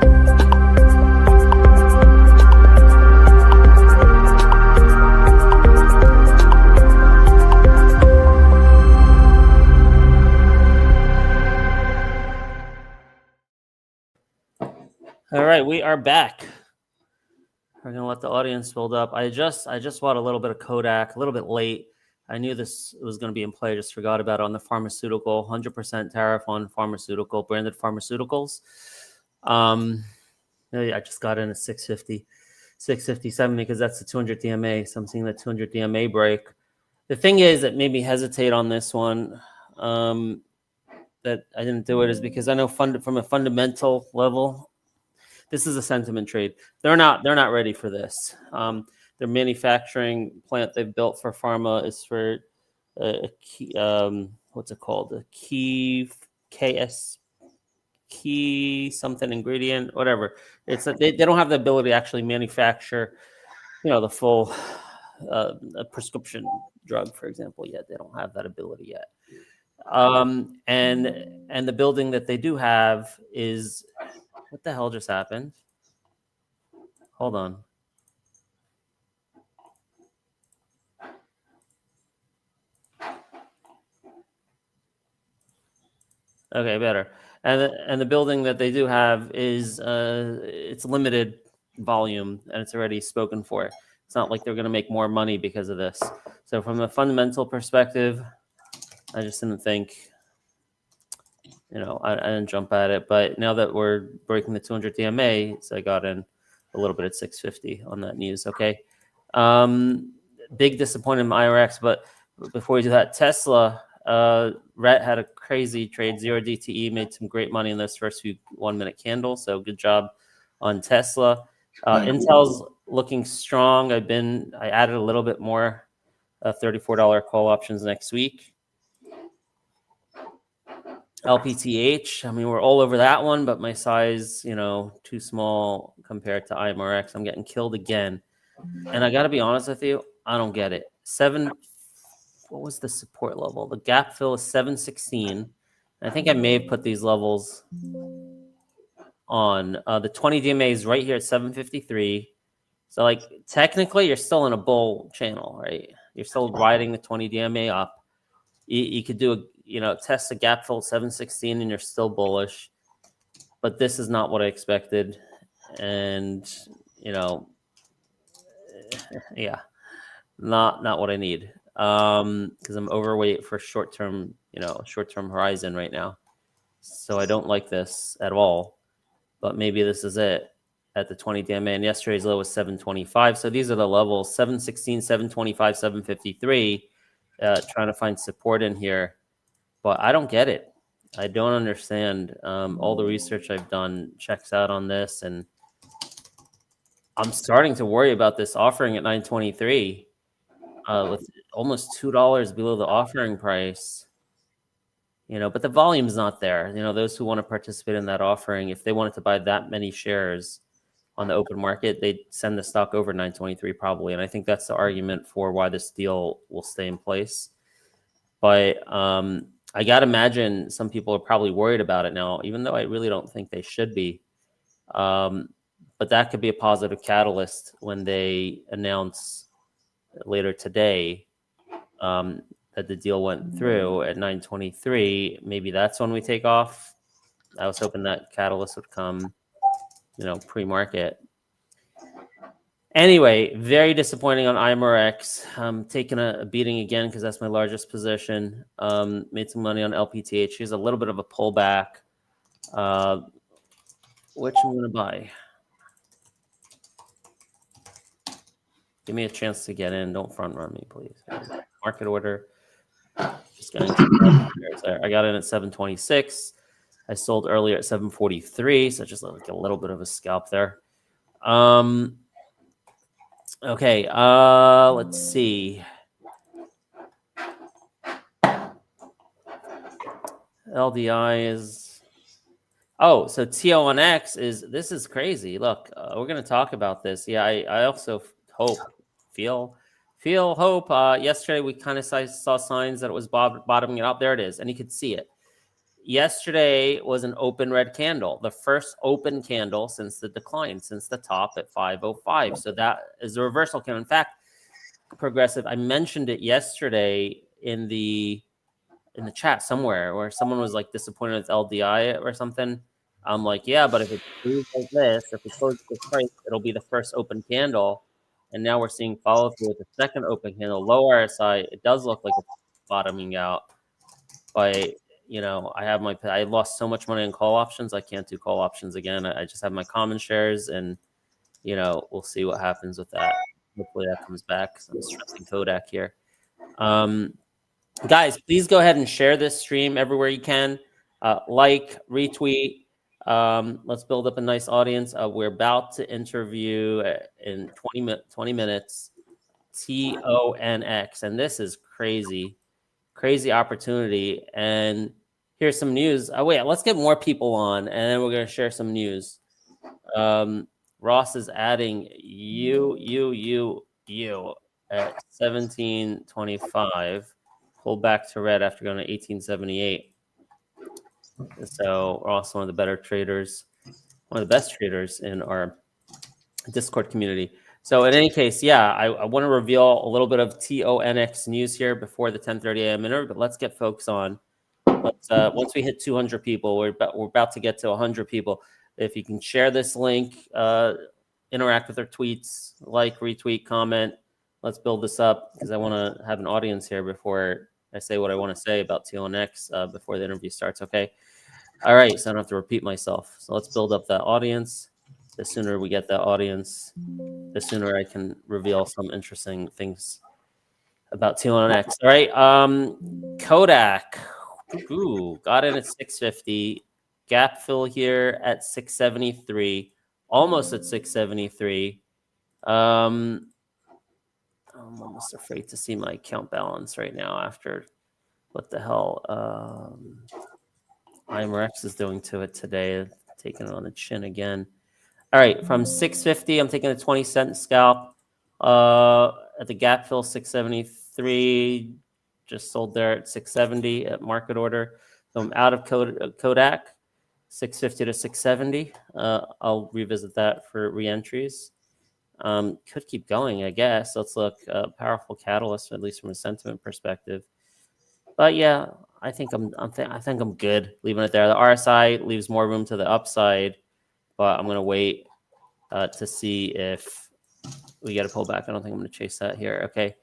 All right, we are back. We're gonna let the audience build up. I just bought a little bit of Kodak, a little bit late. I knew this was going to be in play. I just forgot about it on the pharmaceutical, 100% tariff on pharmaceutical, branded pharmaceuticals. I just got in at 650, 657 because that's the 200 DMA. So I'm seeing the 200 DMA break. The thing is that made me hesitate on this one. That I didn't do it is because I know from a fundamental level, this is a sentiment trade. They're not ready for this. Their manufacturing plant they've built for pharma is for a key, what's it called? A key something ingredient, whatever. It's they don't have the ability to actually manufacture, the full a prescription drug, for example, yet. They don't have that ability yet. And the building that they do have is, what the hell just happened? Hold on. Okay, better. And the building that they do have is it's limited volume and it's already spoken for. It's not like they're going to make more money because of this. So from a fundamental perspective, I just didn't think, I didn't jump at it. But now that we're breaking the 200 DMA, so I got in a little bit at 650 on that news. Okay. Big disappointment in IRX, but before we do that, Tesla, Rhett had a crazy trade, 0 DTE, made some great money in those first few 1 minute candles. So good job on Tesla. Intel's looking strong. I added a little bit more $34 call options next week. LPTH, I mean, we're all over that one, but my size, too small compared to IMRX. I'm getting killed again. And I got to be honest with you, I don't get it. What was the support level? The gap fill is 716. I think I may have put these levels on. The 20 DMA is right here at 753. So, technically, you're still in a bull channel, right? You're still riding the 20 DMA up. You could do test a gap fill at 716 and you're still bullish. But this is not what I expected. And, yeah, not what I need. Because I'm overweight for short-term horizon right now. So I don't like this at all. But maybe this is it at the 20 DMA. And yesterday's low was 725. So these are the levels, 716, 725, 753. Trying to find support in here. But I don't get it. I don't understand. All the research I've done checks out on this. And I'm starting to worry about this offering at 923. With almost $2 below the offering price, but the volume's not there. Those who want to participate in that offering, if they wanted to buy that many shares on the open market, they'd send the stock over 923 probably. And I think that's the argument for why this deal will stay in place. But I got to imagine some people are probably worried about it now, even though I really don't think they should be. But that could be a positive catalyst when they announce later today that the deal went through at 923. Maybe that's when we take off. I was hoping that catalyst would come, pre-market. Anyway, very disappointing on IMRX. I'm taking a beating again because that's my largest position. Made some money on LPTH. Here's a little bit of a pullback. Which I'm going to buy. Give me a chance to get in. Don't front run me, please. Market order. Just getting I got in at 726. I sold earlier at 743, so just like a little bit of a scalp there. Okay, let's see. LDI is... Oh, so TONX this is crazy. Look, we're going to talk about this. Yeah, I also feel hope. Yesterday, we kind of saw signs that it was bottoming out. There it is, and you could see it. yesterday was an open red candle, the first open candle since the decline, since the top at 505. So that is a reversal candle. In fact, Progressive, I mentioned it yesterday in the chat somewhere where someone was like disappointed with LDI or something. I'm like, yeah, but if it moves like this, if we close this price, it'll be the first open candle. And now we're seeing follow through with the second open candle, low RSI. It does look like it's bottoming out. But I lost so much money in call options. I can't do call options again. I just have my common shares, and we'll see what happens with that. Hopefully that comes back. I'm stressing Kodak here. Guys, please go ahead and share this stream everywhere you can. Like, retweet. Let's build up a nice audience. We're about to interview in 20 minutes TONX, and this is crazy opportunity. And here's some news. Oh wait, let's get more people on, and then we're going to share some news. Ross is adding you at 1725. Pull back to red after going to 1878. So Ross, one of the better traders, one of the best traders in our Discord community. So in any case, yeah, I want to reveal a little bit of TONX news here before the 10:30 a.m. interview, but let's get folks on. Once we hit 200 people, we're about to get to 100 people. If you can share this link, interact with our tweets, like, retweet, comment. Let's build this up because I want to have an audience here before I say what I want to say about TONX before the interview starts. Okay. All right. So I don't have to repeat myself. So let's build up that audience. The sooner we get that audience, the sooner I can reveal some interesting things about TONX. All right. Kodak. Ooh, got in at 650. Gap fill here at 673. Almost at 673. I'm almost afraid to see my account balance right now after what the hell IMRX is doing to it today. Taking it on the chin again. All right, from 650, I'm taking a 20-cent scalp. At the gap fill, 673. Just sold there at 670 at market order. So I'm out of Kodak, 650 to 670. I'll revisit that for re-entries. Could keep going, I guess. Let's look. Powerful catalyst, at least from a sentiment perspective. But yeah, I think I'm good leaving it there. The RSI leaves more room to the upside, but I'm gonna wait to see if we get a pullback. I don't think I'm gonna chase that here. Okay.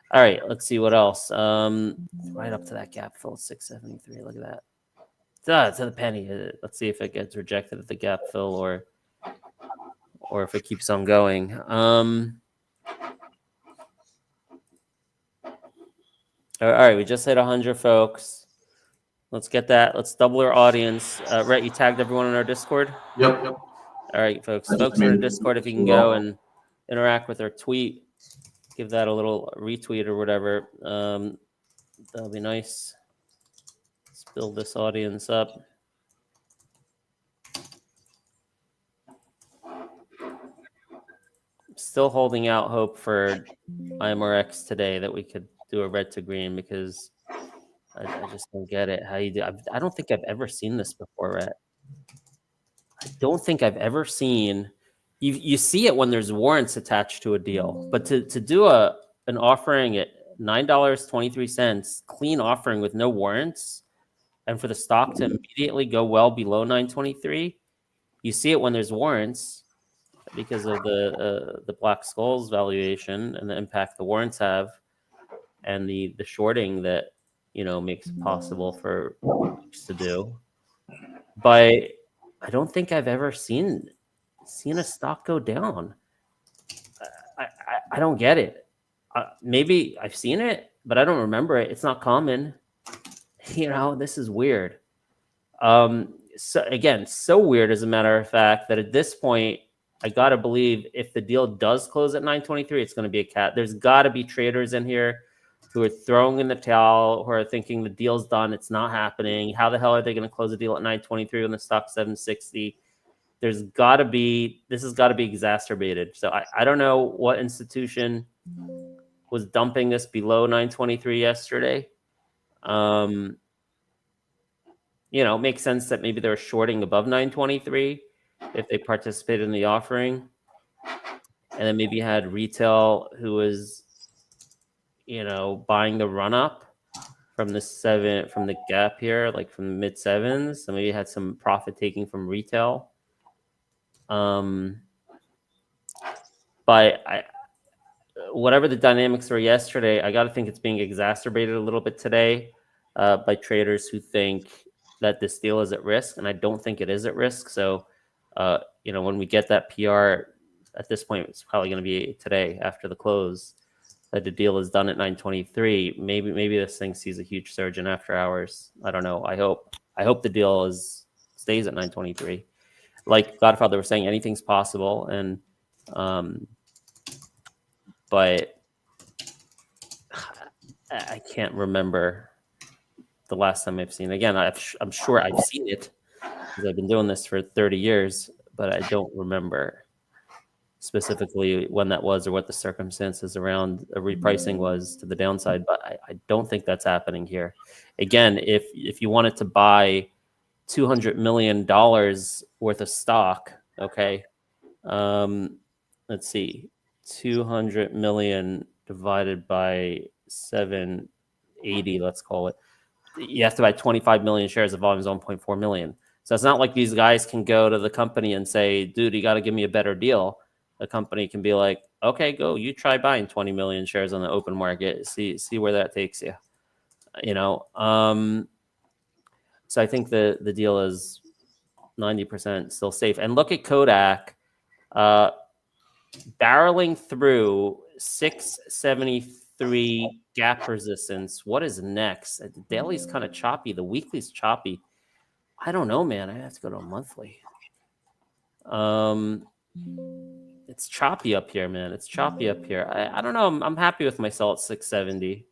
All right, let's see what else. Right up to that gap fill, 673. Look at that. To the penny. Let's see if it gets rejected at the gap fill or if it keeps on going. All right, we just hit 100, folks. Let's get that. Let's double our audience. Rhett, you tagged everyone in our Discord? Yep. All right, folks. Folks in our Discord, if you can go and interact with our tweet, give that a little retweet or whatever. That'll be nice. Let's build this audience up. Still holding out hope for IMRX today that we could do a red to green because I just don't get it. How you do? I don't think I've ever seen this before, Rhett. I don't think I've ever seen. You see it when there's warrants attached to a deal, but to do an offering at $9.23, clean offering with no warrants, and for the stock to immediately go well below 923, you see it when there's warrants because of the Black Skulls valuation and the impact the warrants have, and the shorting that makes it possible for folks to do. But I don't think I've ever seen a stock go down. I don't get it. Maybe I've seen it, but I don't remember it. It's not common. This is weird. So again, so weird as a matter of fact that at this point, I gotta believe if the deal does close at 923, it's going to be a cat. There's got to be traders in here who are throwing in the towel, who are thinking the deal's done, it's not happening. How the hell are they going to close a deal at 923 when the stock's 760? This has got to be exacerbated. So I don't know what institution was dumping this below 923 yesterday. you know, makes sense that maybe they're shorting above 923 if they participated in the offering. And then maybe you had retail who was, you know, buying the run up from the gap here, like from the mid sevens. So maybe you had some profit taking from retail. But whatever the dynamics were yesterday, I got to think it's being exacerbated a little bit today by traders who think that this deal is at risk, and I don't think it is at risk. So, you know, when we get that PR at this point, it's probably going to be today after the close that the deal is done at 923. Maybe this thing sees a huge surge in after hours. I don't know. I hope the deal stays at 923. Like Godfather was saying, anything's possible, and but I can't remember the last time I've seen it. Again, I'm sure I've seen it because I've been doing this for 30 years, but I don't remember specifically when that was or what the circumstances around a repricing was to the downside. But I don't think that's happening here. Again, if you wanted to buy $200 million worth of stock, okay, let's see, 200 million divided by 780, let's call it. You have to buy 25 million shares. The volume is 1.4 million. So it's not like these guys can go to the company and say, dude, you got to give me a better deal. The company can be like, okay, go, you try buying 20 million shares on the open market. See where that takes you. You know, so I think the deal is 90% still safe. And look at Kodak barreling through 673 gap resistance. What is next? The daily's kind of choppy. The weekly's choppy. I don't know, man. I have to go to a monthly. It's choppy up here, man. It's choppy up here. I don't know. I'm happy with my sell at 670.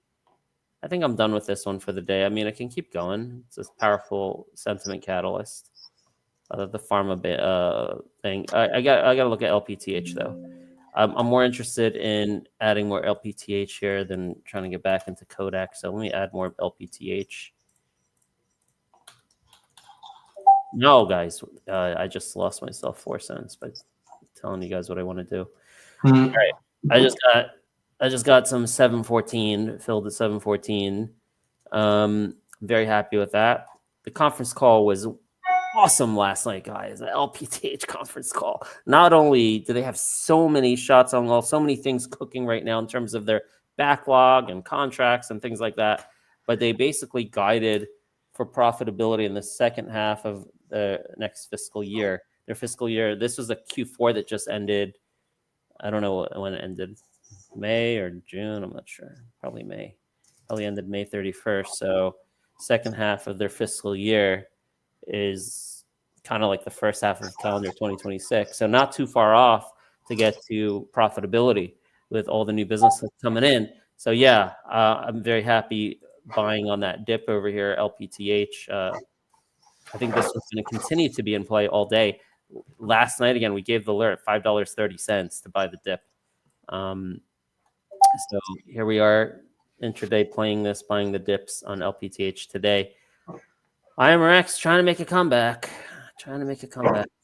I think I'm done with this one for the day. I mean, I can keep going. It's a powerful sentiment catalyst. The pharma thing. I got to look at LPTH though. I'm more interested in adding more LPTH here than trying to get back into Kodak. So let me add more LPTH. No, guys, I just lost myself 4 cents by telling you guys what I want to do. All right, I just got some 714 filled at 714. Very happy with that. The conference call was awesome last night, guys. The LPTH conference call. Not only do they have so many shots on goal, so many things cooking right now in terms of their backlog and contracts and things like that, but they basically guided for profitability in the second half of the next fiscal year. Their fiscal year, this was a Q4 that just ended. I don't know when it ended. May or June, I'm not sure. Probably May. Probably ended May 31st. So second half of their fiscal year is kind of like the first half of calendar 2026. So not too far off to get to profitability with all the new business that's coming in. So yeah, I'm very happy buying on that dip over here, LPTH. I think this one's going to continue to be in play all day. Last night, again, we gave the alert at $5.30 to buy the dip. So here we are intraday playing this, buying the dips on LPTH today. IMRX trying to make a comeback.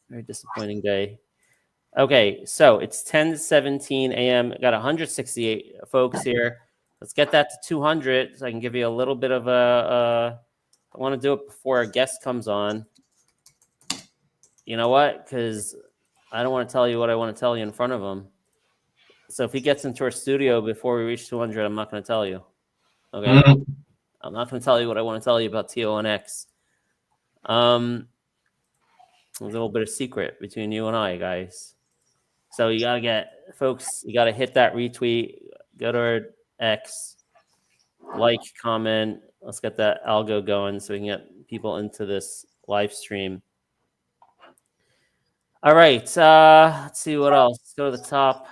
Very disappointing day. Okay, so it's 10:17 a.m. Got 168 folks here. Let's get that to 200 so I can give you a little bit of I want to do it before our guest comes on. You know what? Because I don't want to tell you what I want to tell you in front of him. So if he gets into our studio before we reach 200, I'm not going to tell you. Okay? I'm not going to tell you what I want to tell you about TONX. There's a little bit of secret between you and I, guys. So you got to you got to hit that retweet, go to our X, like, comment. Let's get that algo going so we can get people into this live stream. All right. Let's see what else. Let's go to the top.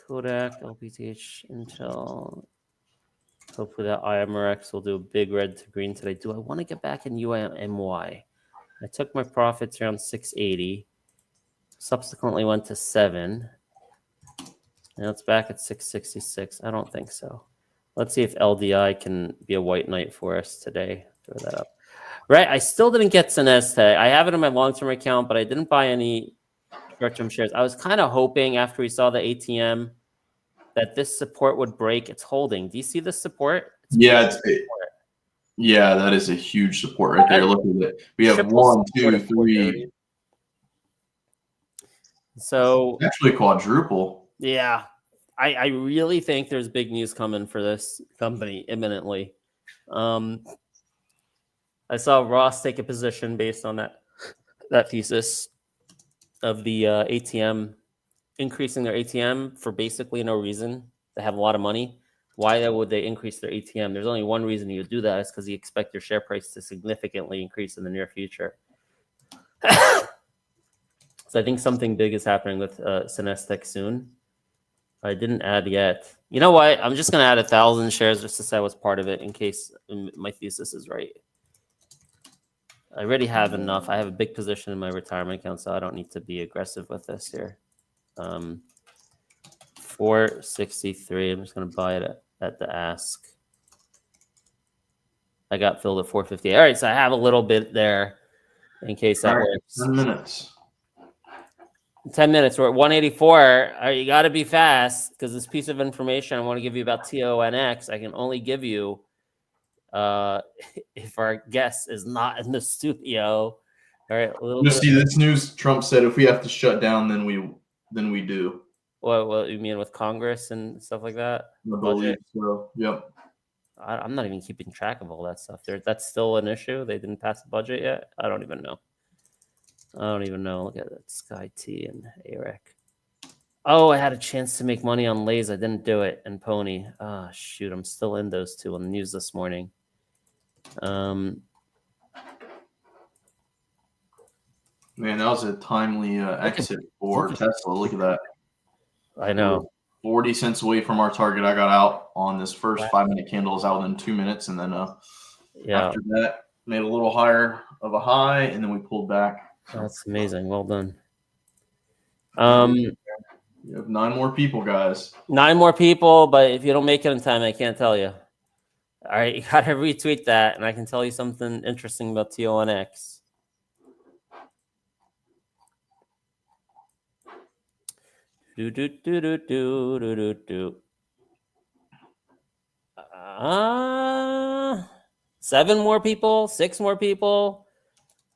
Kodak, LPTH, Intel. Hopefully that IMRX will do a big red to green today. Do I want to get back in UMY? I took my profits around 680. Subsequently went to 7. Now it's back at 666. I don't think so. Let's see if LDI can be a white knight for us today. Throw that up. Right. I still didn't get SNESTech. I have it in my long-term account, but I didn't buy any short-term shares. I was kind of hoping after we saw the ATM that this support would break. It's holding. Do you see this support? Yeah, yeah, that is a huge support right there. Look at it. We have 1, 2, 3. So actually quadruple. Yeah, I really think there's big news coming for this company imminently. I saw Ross take a position based on that thesis of the ATM increasing their ATM for basically no reason. They have a lot of money. Why would they increase their ATM? There's only one reason you would do that. Is because you expect your share price to significantly increase in the near future. So I think something big is happening with SNESTech soon. I didn't add yet. You know what? I'm just going to add 1,000 shares just to say I was part of it in case my thesis is right. I already have enough. I have a big position in my retirement account, so I don't need to be aggressive with this here. 463. I'm just going to buy it at the ask. I got filled at 450. All right, so I have a little bit there in case that works. 10 minutes. 10 minutes. We're at 184. You got to be fast because this piece of information I want to give you about TONX, I can only give you if our guest is not in the studio. All right, a little bit. See, this news, Trump said if we have to shut down, then we do. What you mean with Congress and stuff like that? I believe so. Yep. I'm not even keeping track of all that stuff. That's still an issue. They didn't pass the budget yet. I don't even know. Look at that, Sky T and AREC. Oh, I had a chance to make money on Lays. I didn't do it. And Pony. Ah, shoot. I'm still in those two on the news this morning. Man, that was a timely exit for Tesla. Look at that. I know. 40 cents away from our target. I got out on this first 5-minute candle. I was out in 2 minutes. And then after that, made a little higher of a high. And then we pulled back. That's amazing. Well done. You have 9 more people, guys. 9 more people, but if you don't make it in time, I can't tell you. All right, you got to retweet that, and I can tell you something interesting about TONX. Seven more people, 6 more people.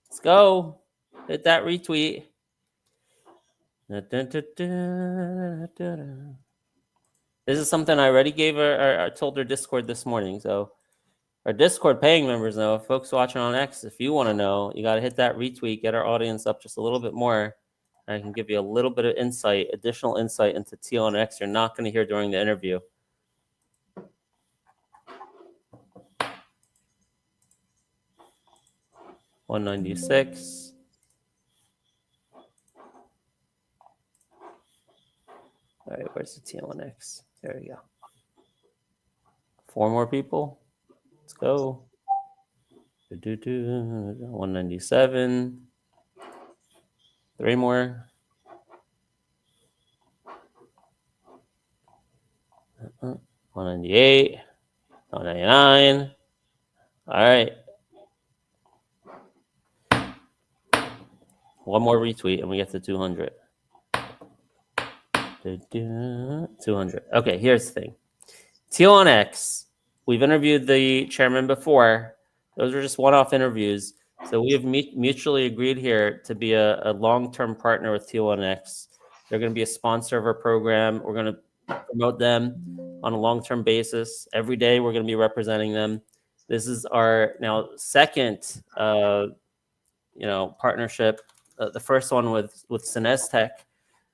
Let's go. Hit that retweet. This is something I already gave I told our Discord this morning. So our Discord paying members know, folks watching on X, if you want to know, you got to hit that retweet, get our audience up just a little bit more. And I can give you a little bit of insight, additional insight into TONX you're not going to hear during the interview. $196. All right, where's the TONX? There we go. 4 more people. Let's go. 197. 3 more. 198. 199. All right. 1 more retweet and we get to 200. 200. Okay, here's the thing. TONX, we've interviewed the chairman before. Those are just one-off interviews. So we have mutually agreed here to be a long-term partner with TONX. They're going to be a sponsor of our program. We're going to promote them on a long-term basis. Every day we're going to be representing them. This is our now second partnership. The first one with SNESTech.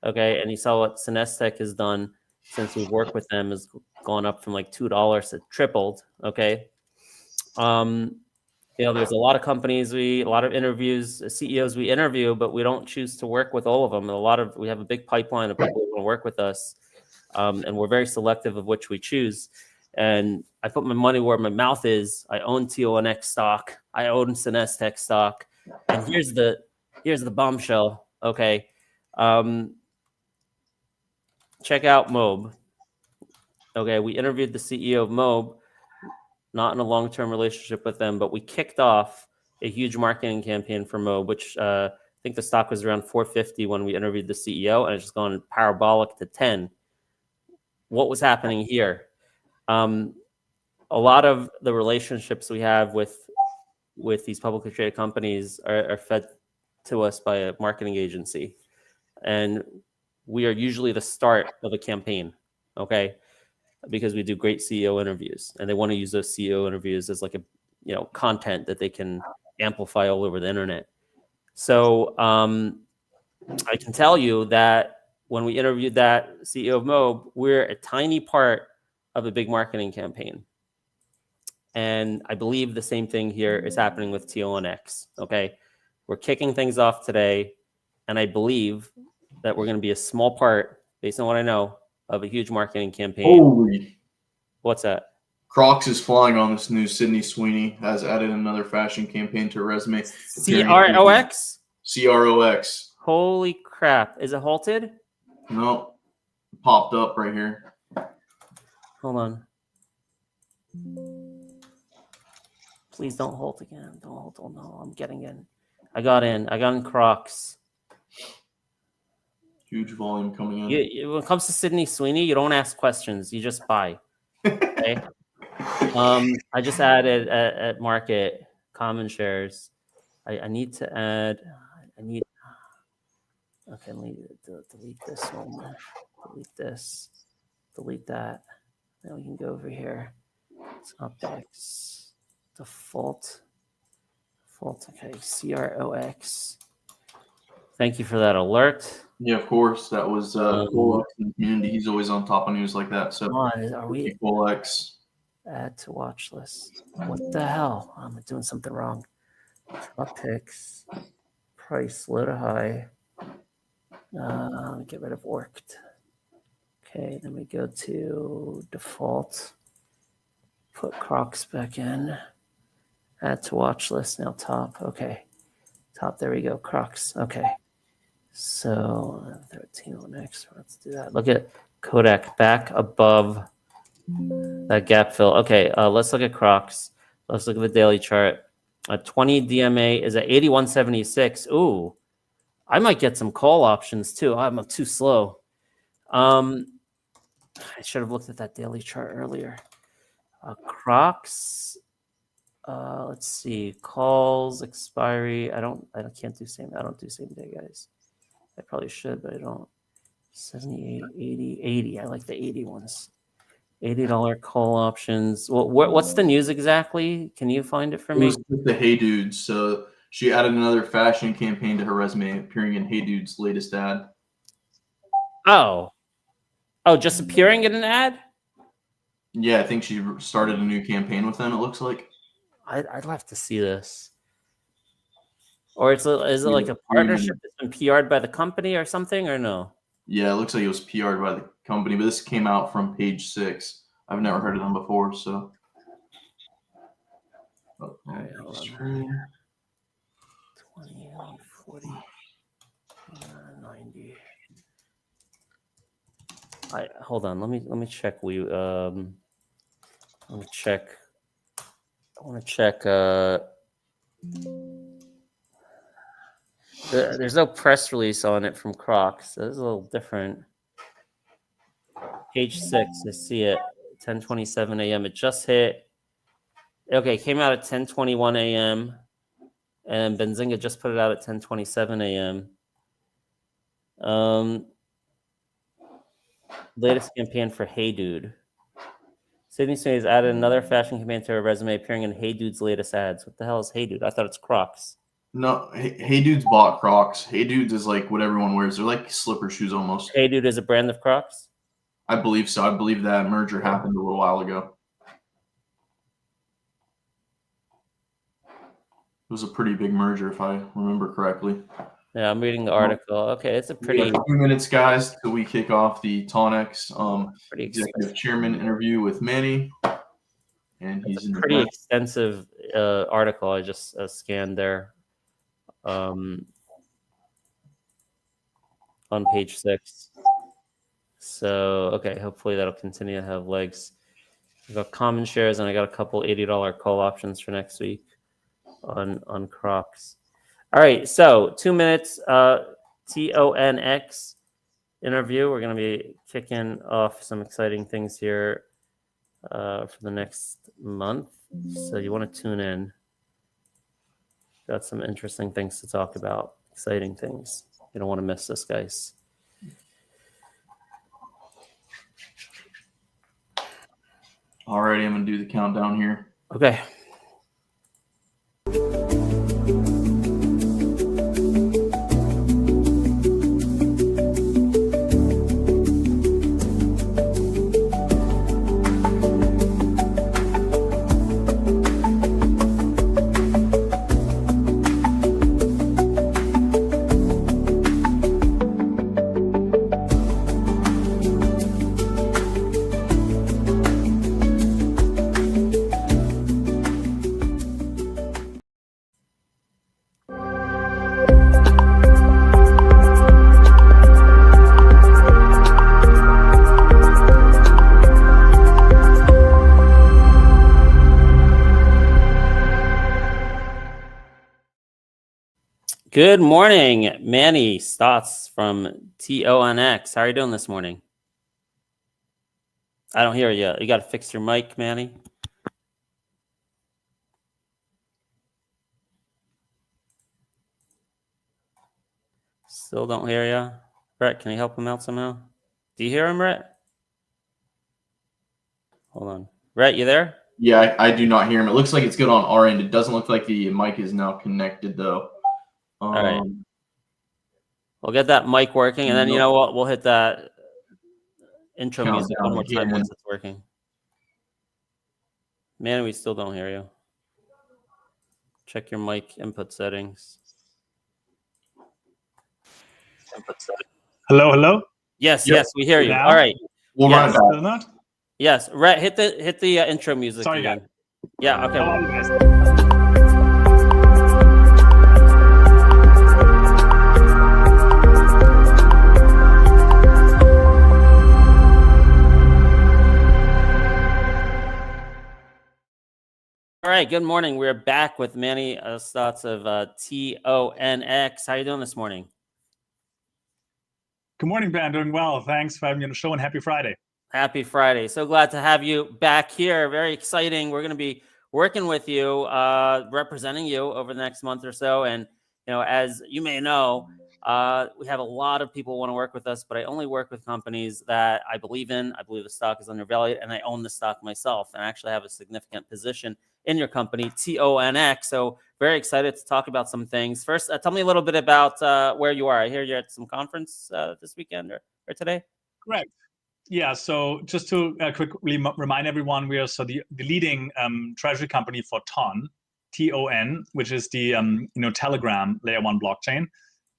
Okay, and you saw what SNESTech has done since we've worked with them, has gone up from like $2 to tripled. Okay, there's a lot of companies, a lot of interviews, CEOs we interview, but we don't choose to work with all of them. We have a big pipeline of people who want to work with us, and we're very selective of which we choose. And I put my money where my mouth is. I own TONX stock. I own SNESTech stock. And here's the bombshell. Okay. Check out Mob. Okay, we interviewed the CEO of Mob, not in a long-term relationship with them, but we kicked off a huge marketing campaign for Mo, which I think the stock was around 450 when we interviewed the CEO, and it's just gone parabolic to 10. What was happening here? A lot of the relationships we have with these publicly traded companies are fed to us by a marketing agency, and we are usually the start of a campaign, okay? Because we do great CEO interviews, and they want to use those CEO interviews as like a content that they can amplify all over the internet. So I can tell you that when we interviewed that CEO of Mob, we're a tiny part of a big marketing campaign. And I believe the same thing here is happening with TONX. Okay. We're kicking things off today. And I believe that we're going to be a small part, based on what I know, of a huge marketing campaign. Holy. What's that? Crocs is flying on this news. Sydney Sweeney has added another fashion campaign to her resume. CROX? CROX. Holy crap. Is it halted? No. Popped up right here. Hold on. Please don't halt again. Don't halt. Oh, no, I'm getting in. I got in Crocs. Huge volume coming in. When it comes to Sydney Sweeney, you don't ask questions. You just buy. Okay. I just added at market common shares. I need to add. Okay, let me delete this one. Delete this. Delete that. Then we can go over here. Topics. Default. Okay. CROX. Thank you for that alert. Yeah, of course. That was Colex in the community. He's always on top of news like that. So are we Colex? Add to watch list. What the hell? I'm doing something wrong. Topics. Price low to high. Get rid of worked. Okay, then we go to default. Put Crocs back in. Add to watch list. Now top. Okay. Top. There we go. Crocs. Okay. So 13 on X. Let's do that. Look at Kodak back above that gap fill. Okay. Let's look at Crocs. Let's look at the daily chart. 20 DMA is at 81.76. Ooh, I might get some call options too. I'm too slow. I should have looked at that daily chart earlier. Crocs. Let's see. Calls, expiry. I can't do same. I don't do same day, guys. I probably should, but I don't. 78, 80, 80. I like the 80 ones. $80 call options. Well, what's the news exactly? Can you find it for me? It was the Hey Dudes. So she added another fashion campaign to her resume, appearing in Hey Dude's latest ad. Oh, just appearing in an ad? Yeah, I think she started a new campaign with them, it looks like. I'd have to see this. Or is it like a partnership that's been PR'd by the company or something, or no? Yeah, it looks like it was PR'd by the company, but this came out from Page 6. I've never heard of them before, so. All right, hold on. 20, 40, 90. Hold on. Let me check. Let me check. I want to check. There's no press release on it from Crocs. This is a little different. Page 6. I see it. 10:27 a.m. It just hit. Okay, came out at 10:21 a.m. and Benzinga just put it out at 10:27 a.m. Latest campaign for Hey Dude. Sydney Sweeney has added another fashion campaign to her resume, appearing in Hey Dude's latest ads. What the hell is Hey Dude? I thought it's Crocs. No, Hey Dude's bought Crocs. Hey Dude's is like what everyone wears. They're like slipper shoes almost. Hey Dude is a brand of Crocs? I believe so. I believe that merger happened a little while ago. It was a pretty big merger, if I remember correctly. Yeah, I'm reading the article. Okay, it's a pretty... 2 minutes, guys, till we kick off the TONX pretty executive chairman interview with Manny. And he's in pretty extensive article. I just scanned there on page 6. So, okay, hopefully that'll continue to have legs. I got common shares, and I got a couple $80 call options for next week. on Crocs. All right, so 2 minutes TONX interview. We're going to be kicking off some exciting things here for the next month. So you want to tune in. Got some interesting things to talk about, exciting things. You don't want to miss this, guys. Alrighty, I'm going to do the countdown here. Okay. Good morning, Manny Stotz from TONX. How are you doing this morning? I don't hear you. You got to fix your mic, Manny. Still don't hear you. Brett, can you help him out somehow? Do you hear him, Brett? Hold on. Brett, you there? Yeah, I do not hear him. It looks like it's good on our end. It doesn't look like the mic is now connected, though. All right. We'll get that mic working, and then you know what? We'll hit that intro music one more time once it's working. Man, we still don't hear you. Check your mic input settings. Hello, hello. Yes, yes, we hear you. Now? All right. We'll run it back. Yes, Rhett, hit the intro music. Sorry, again. Guys. Yeah. Okay. Hello, guys. All right, good morning. We're back with Manny Stotz of TONX. How are you doing this morning? Good morning, Ben. Doing well. Thanks for having me on the show, and happy Friday. Happy Friday. So glad to have you back here. Very exciting. We're going to be working with you, representing you over the next month or so. And, you know, as you may know, we have a lot of people who want to work with us, but I only work with companies that I believe in. I believe the stock is undervalued, and I own the stock myself, and I actually have a significant position in your company, TONX. So very excited to talk about some things. First, tell me a little bit about where you are. I hear you're at some conference this weekend or today. Correct. Yeah. So just to quickly remind everyone, we are the leading treasury company for TON, which is the Telegram layer 1 blockchain.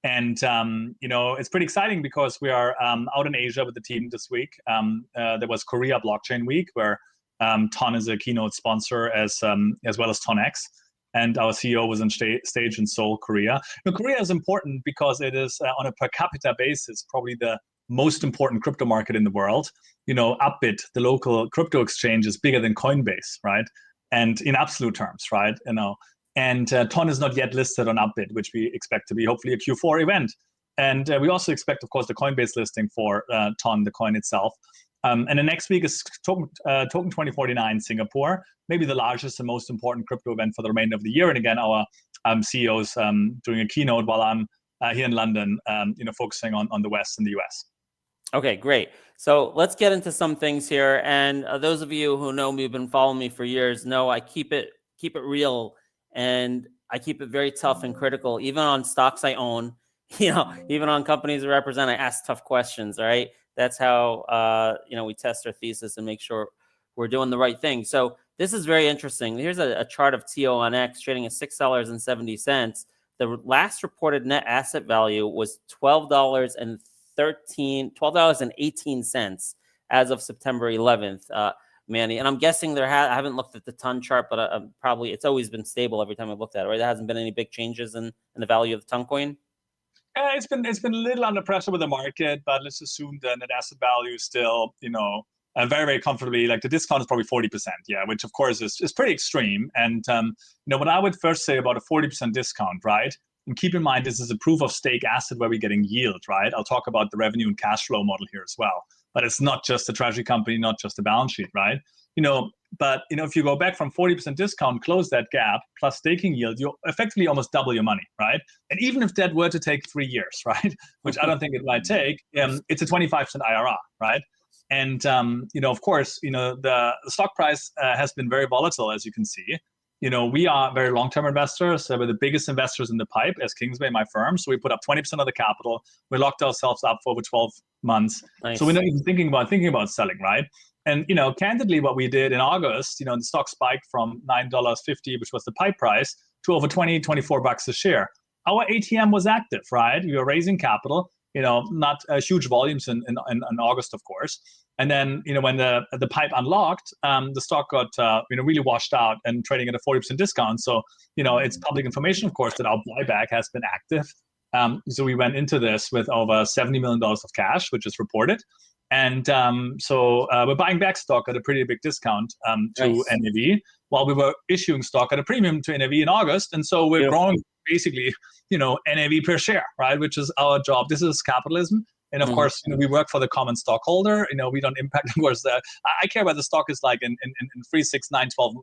And it's pretty exciting because we are out in Asia with the team this week. There was Korea Blockchain Week, where TON is a keynote sponsor as well as TONX, and our CEO was on stage in Seoul, Korea. Now, Korea is important because it is on a per capita basis probably the most important crypto market in the world. Upbit, the local crypto exchange, is bigger than Coinbase, right? And in absolute terms, right? And TON is not yet listed on Upbit, which we expect to be hopefully a Q4 event. And we also expect, of course, the Coinbase listing for TON, the coin itself. And the next week is Token 2049 Singapore, maybe the largest and most important crypto event for the remainder of the year. And again, our CEO's doing a keynote while I'm here in London, focusing on the West and the US. Okay, great. So let's get into some things here. And those of you who know me, have been following me for years, know I keep it real, and I keep it very tough and critical, even on stocks I own. Even on companies I represent, I ask tough questions. All right, that's how we test our thesis and make sure we're doing the right thing. So this is very interesting. Here's a chart of TONX trading at $6.70. The last reported net asset value was $12.18 as of September 11th, Manny. And I'm guessing I haven't looked at the ton chart, but probably it's always been stable every time I've looked at it, right? There hasn't been any big changes in the value of the Toncoin. It's been a little under pressure with the market, but let's assume the net asset value is still very, very comfortably. Like the discount is probably 40%, yeah, which of course is pretty extreme. And what I would first say about a 40% discount, right? And keep in mind, this is a proof of stake asset where we're getting yield, right? I'll talk about the revenue and cash flow model here as well. But it's not just a treasury company, not just a balance sheet, right? But if you go back from 40% discount, close that gap, plus staking yield, you effectively almost double your money, right? And even if that were to take 3 years, right, which I don't think it might take, it's a 25% IRR, right? And of course, the stock price has been very volatile, as you can see. We are very long-term investors. So we're the biggest investors in the pipe as Kingsway, my firm. So we put up 20% of the capital. We locked ourselves up for over 12 months. Nice. So we're not even thinking about selling, right? And candidly, what we did in August, the stock spiked from $9.50, which was the pipe price, to over $24 a share. Our ATM was active, right? We were raising capital. Not huge volumes in August, of course. And then, when the pipe unlocked, the stock got, really washed out and trading at a 40% discount. So, it's public information, of course, that our buyback has been active. So we went into this with over $70 million of cash, which is reported. And so we're buying back stock at a pretty big discount to nice. NAV, while we were issuing stock at a premium to NAV in August. And so we're growing basically, NAV per share, right? Which is our job. This is capitalism. And of course, we work for the common stockholder. We don't impact, of course, I care where the stock is like in 3, 6, 9, 12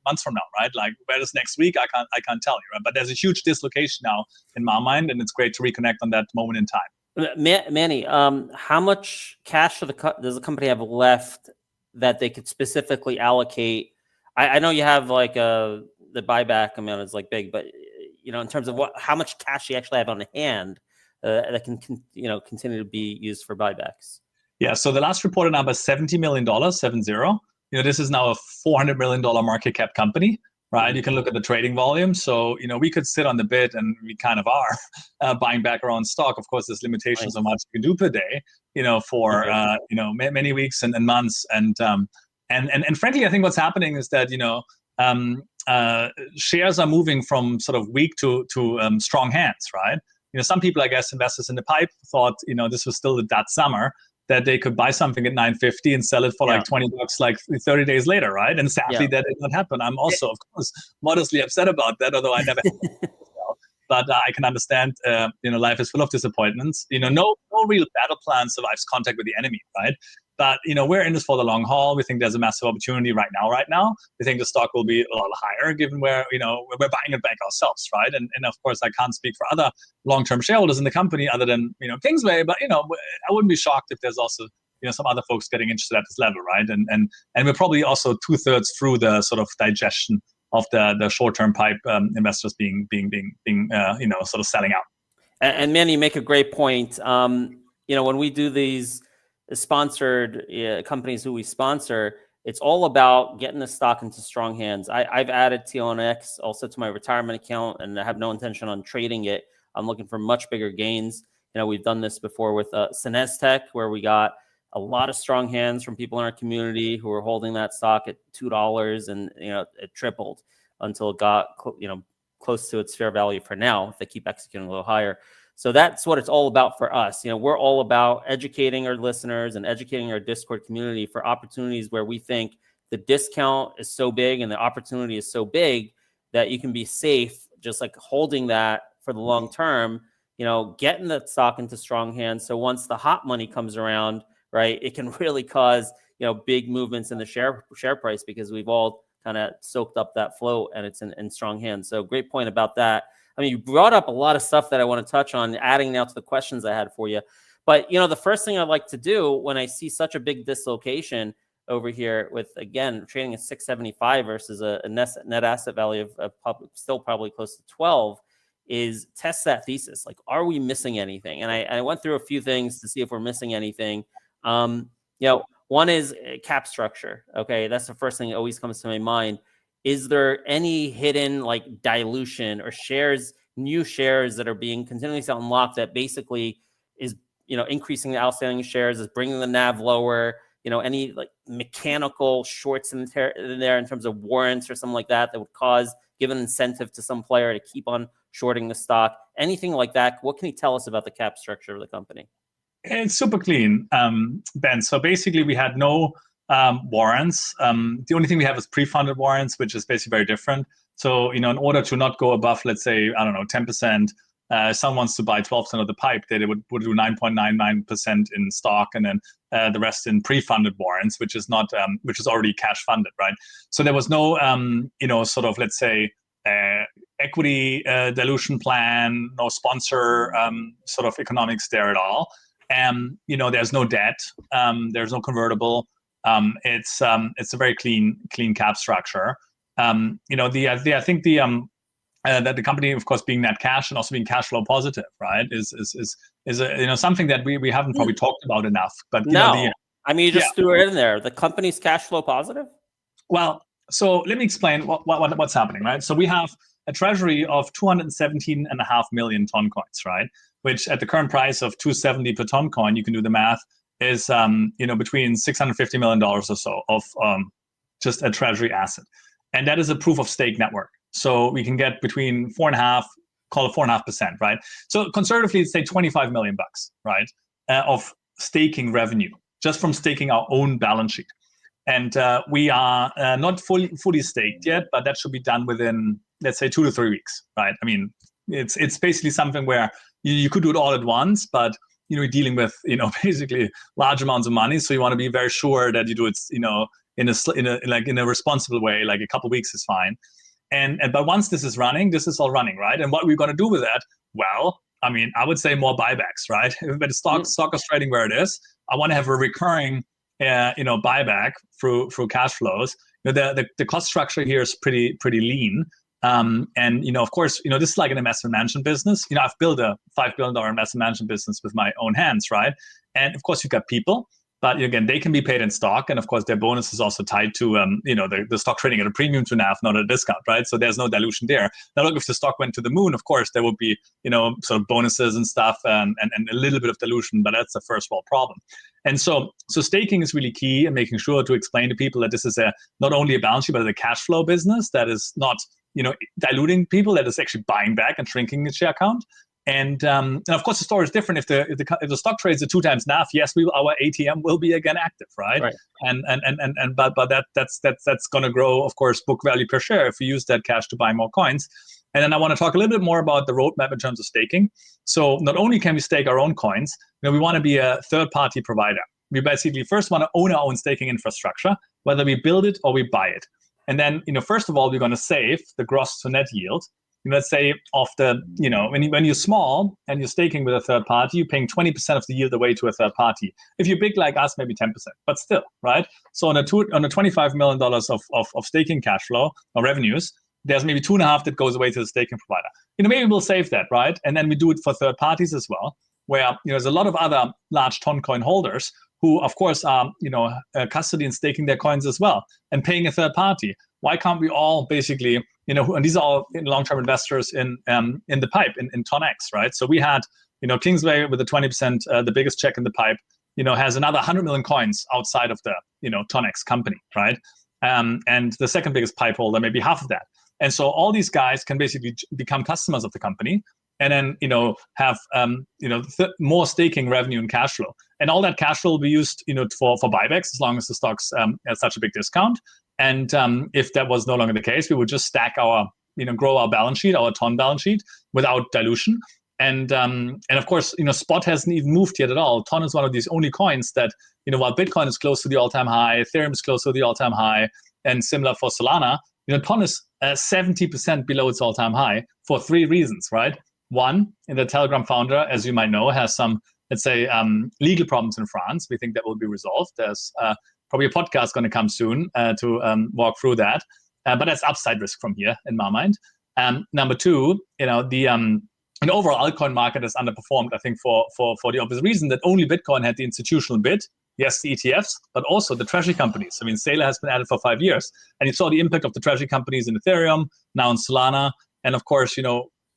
months from now, right? Like where is next week? I can't tell you, right? But there's a huge dislocation now in my mind, and it's great to reconnect on that moment in time. Manny, how much cash does the company have left that they could specifically allocate? I know you have like the buyback amount is like big, but in terms of how much cash you actually have on hand that can continue to be used for buybacks. Yeah. So the last reported number is $70 million, 70. This is now a $400 million market cap company. Right, you can look at the trading volume. So we could sit on the bid, and we kind of are buying back our own stock. Of course, there's limitations on what you can do per day. For many weeks and months. And frankly, I think what's happening is that shares are moving from sort of weak to strong hands. Right. Some people, I guess, investors in the pipe thought this was still that summer, that they could buy something at $9.50 and sell it for like $20 like 30 days later, right? And sadly, that did not happen. I'm also, of course, modestly upset about that, although I never but I can understand, life is full of disappointments. No real battle plan survives contact with the enemy, right? But, we're in this for the long haul. We think there's a massive opportunity right now. We think the stock will be a lot higher given where, we're buying it back ourselves, right? And of course, I can't speak for other long-term shareholders in the company other than, Kingsway, but, I wouldn't be shocked if there's also, some other folks getting interested at this level, right? And we're probably also 2/3 through the sort of digestion of the short-term pipe investors being sort of selling out. And Manny, you make a great point. When we do these sponsored companies who we sponsor, it's all about getting the stock into strong hands. I've added TONX also to my retirement account, and I have no intention on trading it. I'm looking for much bigger gains. We've done this before with Sinestech, where we got a lot of strong hands from people in our community who were holding that stock at $2, and it tripled until it got close to its fair value for now, if they keep executing a little higher. So that's what it's all about for us. We're all about educating our listeners and educating our Discord community for opportunities where we think the discount is so big and the opportunity is so big that you can be safe, just like holding that for the long term, getting that stock into strong hands. So once the hot money comes around, right, it can really cause, big movements in the share price, because we've all kind of soaked up that flow and it's in strong hands. So great point about that. I mean, you brought up a lot of stuff that I want to touch on, adding now to the questions I had for you. But, the first thing I like to do when I see such a big dislocation over here with, again, trading at 675 versus a net asset value of still probably close to 12, is test that thesis. Like, are we missing anything? And I went through a few things to see if we're missing anything. One is cap structure. Okay, that's the first thing that always comes to my mind. Is there any hidden like dilution or new shares that are being continuously unlocked that basically is, increasing the outstanding shares, is bringing the NAV lower, any like mechanical shorts in there in terms of warrants or something like that would give an incentive to some player to keep on shorting the stock, anything like that? What can you tell us about the cap structure of the company? It's super clean, Ben. So basically we had no warrants. The only thing we have is pre-funded warrants, which is basically very different. So, in order to not go above, let's say, I don't know, 10%, someone wants to buy 12% of the pipe, they would do 9.99% in stock, and then the rest in pre-funded warrants, which is not, which is already cash funded, right? So there was no, sort of, let's say, equity dilution plan, no sponsor sort of economics there at all. There's no debt, there's no convertible. It's a very clean cap structure. I think that the company, of course, being net cash and also being cash flow positive, right, is something that we haven't probably talked about enough. But you just threw it in there. The company's cash flow positive. Well, so let me explain what's happening, right? So we have a treasury of 217.5 million Toncoins, right? Which at the current price of 270 per Toncoin, you can do the math, is between $650 million or so of just a treasury asset, and that is a proof of stake network. So we can get between 4.5%, right? So conservatively, say $25 million, right, of staking revenue just from staking our own balance sheet. And we are not fully staked yet, but that should be done within, let's say, 2 to 3 weeks, right? I mean, it's basically something where you could do it all at once, but you're dealing with basically large amounts of money, so you want to be very sure that you do it in a responsible way. Like a couple of weeks is fine. But once this is all running, right? And what we're going to do with that? Well, I mean, I would say more buybacks, right? But the stock is trading where it is. I want to have a recurring buyback through cash flows. The cost structure here is pretty lean. Of course, this is like an investment management business. I've built a $5 billion investment management business with my own hands, right? And of course, you've got people, but again, they can be paid in stock, and of course, their bonus is also tied to the stock trading at a premium to NAV, not a discount, right? So there's no dilution there. Now, look, if the stock went to the moon, of course, there would be sort of bonuses and stuff, and a little bit of dilution, but that's a first world problem. And so staking is really key, and making sure to explain to people that this is not only a balance sheet, but a cash flow business that is not diluting people, that is actually buying back and shrinking the share count. And of course, the story is different. If the stock trades at 2 times NAV, yes, our ATM will be again active, right? But that's going to grow, of course, book value per share if we use that cash to buy more coins. And then I want to talk a little bit more about the roadmap in terms of staking. So not only can we stake our own coins, we want to be a third-party provider. We basically first want to own our own staking infrastructure, whether we build it or we buy it. And then, first of all, we're going to save the gross to net yield. Let's say of the, when you're small and you're staking with a third party, you're paying 20% of the yield away to a third party. If you're big like us, maybe 10%, but still, right? So on a $25 million of staking cash flow or revenues, there's maybe 2.5 that goes away to the staking provider. Maybe we'll save that, right? And then we do it for third parties as well, where there's a lot of other large Toncoin holders who, of course, are custody and staking their coins as well and paying a third party. Why can't we all basically, and these are all long-term investors in the pipe, in TONX, right? So we had, Kingsway with the 20%, the biggest check in the pipe, has another 100 million coins outside of the, TONX company, right? And the second biggest pipe holder, maybe half of that. And so all these guys can basically become customers of the company, and then have more staking revenue and cash flow, and all that cash flow will be used for buybacks as long as the stock's at such a big discount. And if that was no longer the case, we would just stack our grow our balance sheet, our TON balance sheet, without dilution. And of course, spot hasn't even moved yet at all. TON is one of these only coins that while Bitcoin is close to the all-time high, Ethereum is close to the all-time high, and similar for Solana, TON is 70% below its all-time high for 3 reasons, right? One, the Telegram founder, as you might know, has some, let's say, legal problems in France. We think that will be resolved. There's probably a podcast going to come soon to walk through that. But that's upside risk from here, in my mind. Number 2, the overall altcoin market has underperformed, I think, for the obvious reason that only Bitcoin had the institutional bid. Yes, the ETFs, but also the treasury companies. I mean, Saylor has been at it for 5 years. And you saw the impact of the treasury companies in Ethereum, now in Solana. And of course,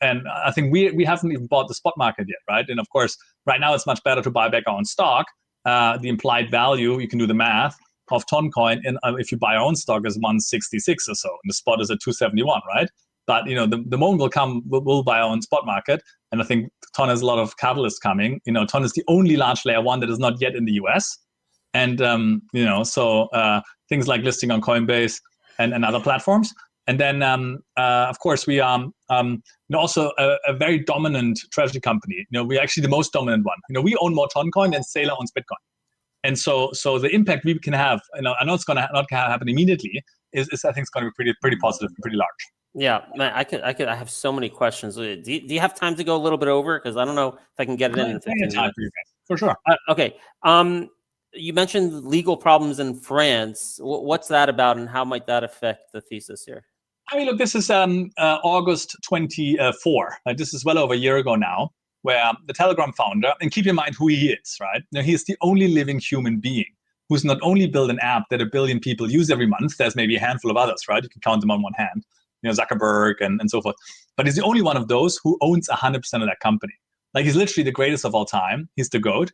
and I think we haven't even bought the spot market yet, right? And of course, right now it's much better to buy back our own stock. The implied value, you can do the math, of Toncoin, and if you buy our own stock, is 166 or so, and the spot is at 271, right? But the moment will come, we'll buy our own spot market, and I think TON has a lot of catalysts coming. TON is the only large layer 1 that is not yet in the US. And so things like listing on Coinbase and other platforms. And then, of course, we are also a very dominant treasury company. We're actually the most dominant one. We own more Toncoin than Saylor owns Bitcoin. And so the impact we can have, I know it's not going to happen immediately, is I think it's going to be pretty positive and pretty large. Yeah, man, I have so many questions. Do you have time to go a little bit over? Because I don't know if I can get it in 15 minutes. Time for you guys, for sure. Okay. You mentioned legal problems in France. What's that about, and how might that affect the thesis here? I mean, look, this is August 24. This is well over a year ago now, where the Telegram founder, and keep in mind who he is, right? Now, he is the only living human being who's not only built an app that 1 billion people use every month. There's maybe a handful of others, right? You can count them on one hand, Zuckerberg and so forth. But he's the only one of those who owns 100% of that company. Like, he's literally the greatest of all time. He's the GOAT.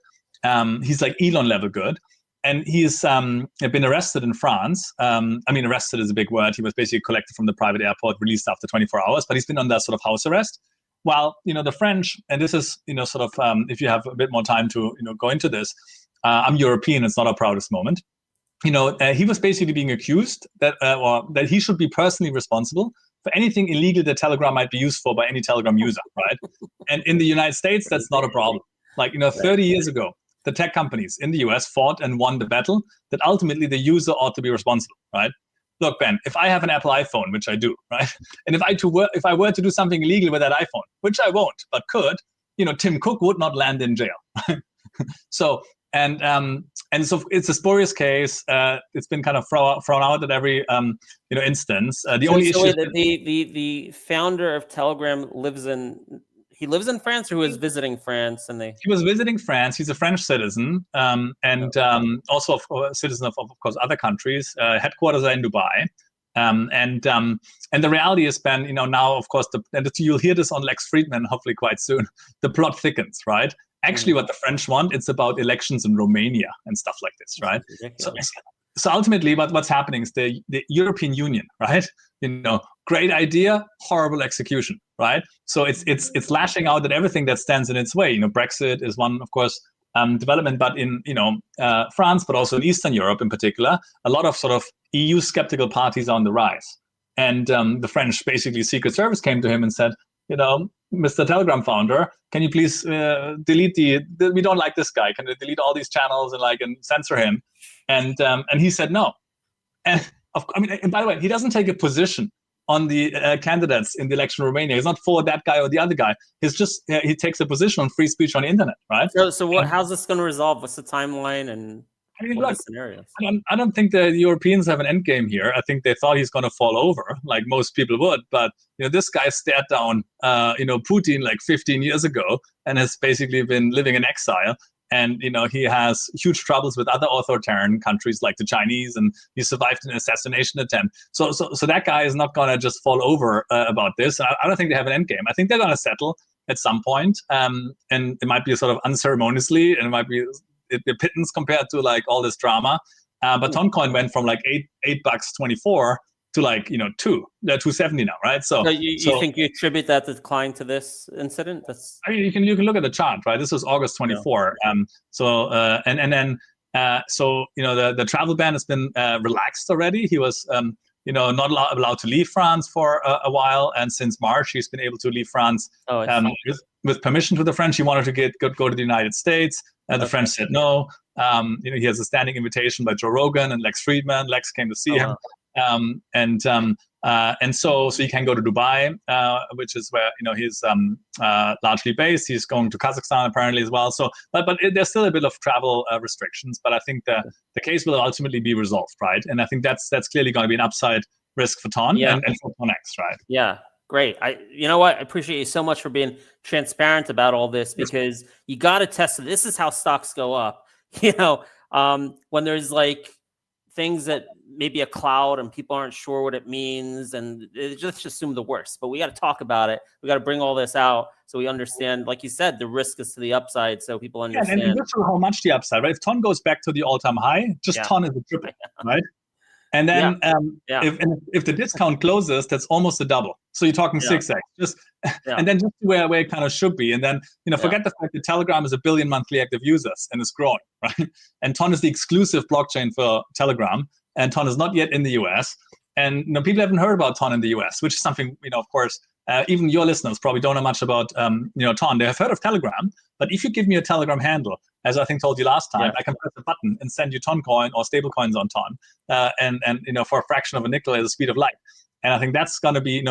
He's like Elon level good. And he's been arrested in France. Arrested is a big word. He was basically collected from the private airport, released after 24 hours, but he's been under sort of house arrest. Well, the French, and this is, if you have a bit more time to, go into this, I'm European, it's not our proudest moment. He was basically being accused that he should be personally responsible for anything illegal that Telegram might be used for by any Telegram user, right? And in the United States, that's not a problem. 30 years ago, the tech companies in the US fought and won the battle that ultimately the user ought to be responsible, right? Look, Ben, if I have an Apple iPhone, which I do, right? And if I were to do something illegal with that iPhone, which I won't, but could, Tim Cook would not land in jail. So it's a spurious case. It's been kind of thrown out at every instance. The founder of Telegram lives in France, or was visiting France, He was visiting France. He's a French citizen, also a citizen of course other countries. Headquarters are in Dubai, and the reality is, Ben, now of course you'll hear this on Lex Friedman hopefully quite soon. The plot thickens, right? Actually, what the French want, it's about elections in Romania and stuff like this, right? So ultimately, what's happening is the European Union, right? Great idea, horrible execution, right? So it's lashing out at everything that stands in its way. Brexit is one, of course, development, but in France, but also in Eastern Europe in particular, a lot of sort of EU skeptical parties are on the rise. And the French basically Secret Service came to him and said, Mr. Telegram founder, can you please delete we don't like this guy. Can you delete all these channels and censor him? And he said no. And by the way, he doesn't take a position on the candidates in the election in Romania. He's not for that guy or the other guy. He's just he takes a position on free speech on the internet, right? So how's this going to resolve? What's the timeline and what are the scenarios? I don't think the Europeans have an end game here. I think they thought he's going to fall over, like most people would. But this guy stared down Putin like 15 years ago and has basically been living in exile. And he has huge troubles with other authoritarian countries like the Chinese, and he survived an assassination attempt. So that guy is not going to just fall over about this. I don't think they have an end game. I think they're going to settle at some point, and it might be sort of unceremoniously, and it might be the pittance compared to like all this drama. But Toncoin went from like $8.24 to like $2.70 now, right? So you think you attribute that decline to this incident? You can look at the chart, right? This was August 24. The travel ban has been relaxed already. He was not allowed to leave France for a while, and since March he's been able to leave France with permission to the French. He wanted to go to the United States. The French said no. He has a standing invitation by Joe Rogan and Lex Friedman. Lex came to see him. So he can go to Dubai, which is where he's largely based. He's going to Kazakhstan apparently as well. So, but there's still a bit of travel restrictions. But I think the case will ultimately be resolved, right? And I think that's clearly going to be an upside risk for TON and for TONX, right? Yeah, great. I appreciate you so much for being transparent about all this, because you got to test it. This is how stocks go up. When there's like things that maybe a cloud and people aren't sure what it means, and just assume the worst. But we got to talk about it. We got to bring all this out so we understand, like you said, the risk is to the upside, so people understand. And how much the upside, right? If TON goes back to the all-time high, TON is a triple, right? And then if the discount closes, that's almost a double. So you're talking 6x. And then just where it kind of should be. And then, forget the fact that Telegram is 1 billion monthly active users and it's growing, right? And TON is the exclusive blockchain for Telegram, and TON is not yet in the US. And people haven't heard about TON in the US, which is something, of course, even your listeners probably don't know much about TON. They have heard of Telegram, but if you give me a Telegram handle, as I think told you last time, I can press a button and send you Toncoin or stable coins on TON, and for a fraction of a nickel at the speed of light. And I think that's going to be,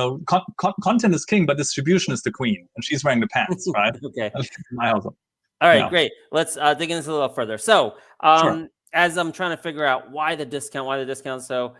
content is king, but distribution is the queen, and she's wearing the pants, right? Okay. All right, great. Let's dig into this a little further. So, as I'm trying to figure out why the discount, so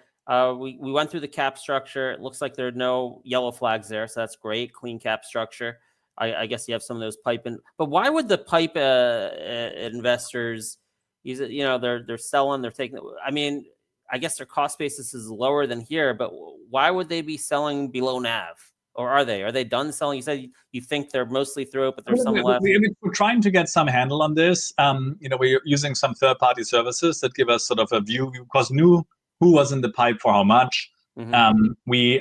we went through the cap structure. It looks like there are no yellow flags there, so that's great. Clean cap structure. I guess you have some of those pipe in, but why would the pipe investors use it? They're selling, they're taking. I mean, I guess their cost basis is lower than here, but why would they be selling below NAV? Or are they done selling? You said you think they're mostly through it, but there's some left. We're trying to get some handle on this. We're using some third-party services that give us sort of a view, because who was in the pipe for how much. We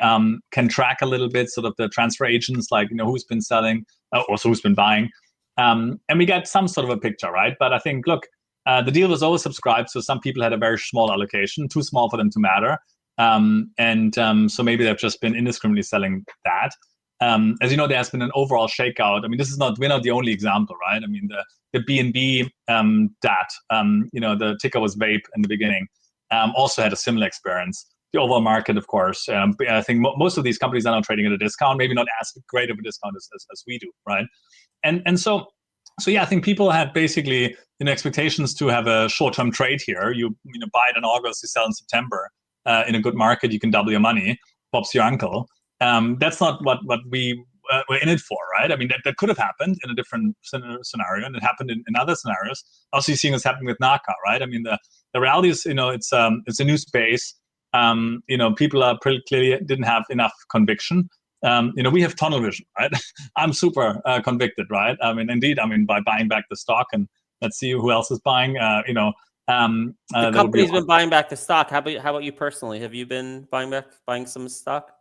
can track a little bit sort of the transfer agents, like who's been selling, also who's been buying, and we get some sort of a picture, right? But I think, look, the deal was oversubscribed, so some people had a very small allocation, too small for them to matter, so maybe they've just been indiscriminately selling that. As you know, there has been an overall shakeout. I mean, we're not the only example, right? I mean, the BNB DAT, the ticker was Vape in the beginning, also had a similar experience. The overall market, of course, I think most of these companies are now trading at a discount, maybe not as great of a discount as we do, right? And so yeah, I think people had basically expectations to have a short-term trade here. You buy it in August, you sell in September. In a good market, you can double your money. Bob's your uncle. That's not what we were in it for, right? I mean, that could have happened in a different scenario, and it happened in other scenarios. Also, you're seeing this happening with Naka, right? I mean, the reality is, it's a new space. People are pretty clearly didn't have enough conviction. We have tunnel vision, right? I'm super convicted, right? I mean, indeed, by buying back the stock, and let's see who else is buying. The company's been buying back the stock. How about you personally? Have you been buying some stock?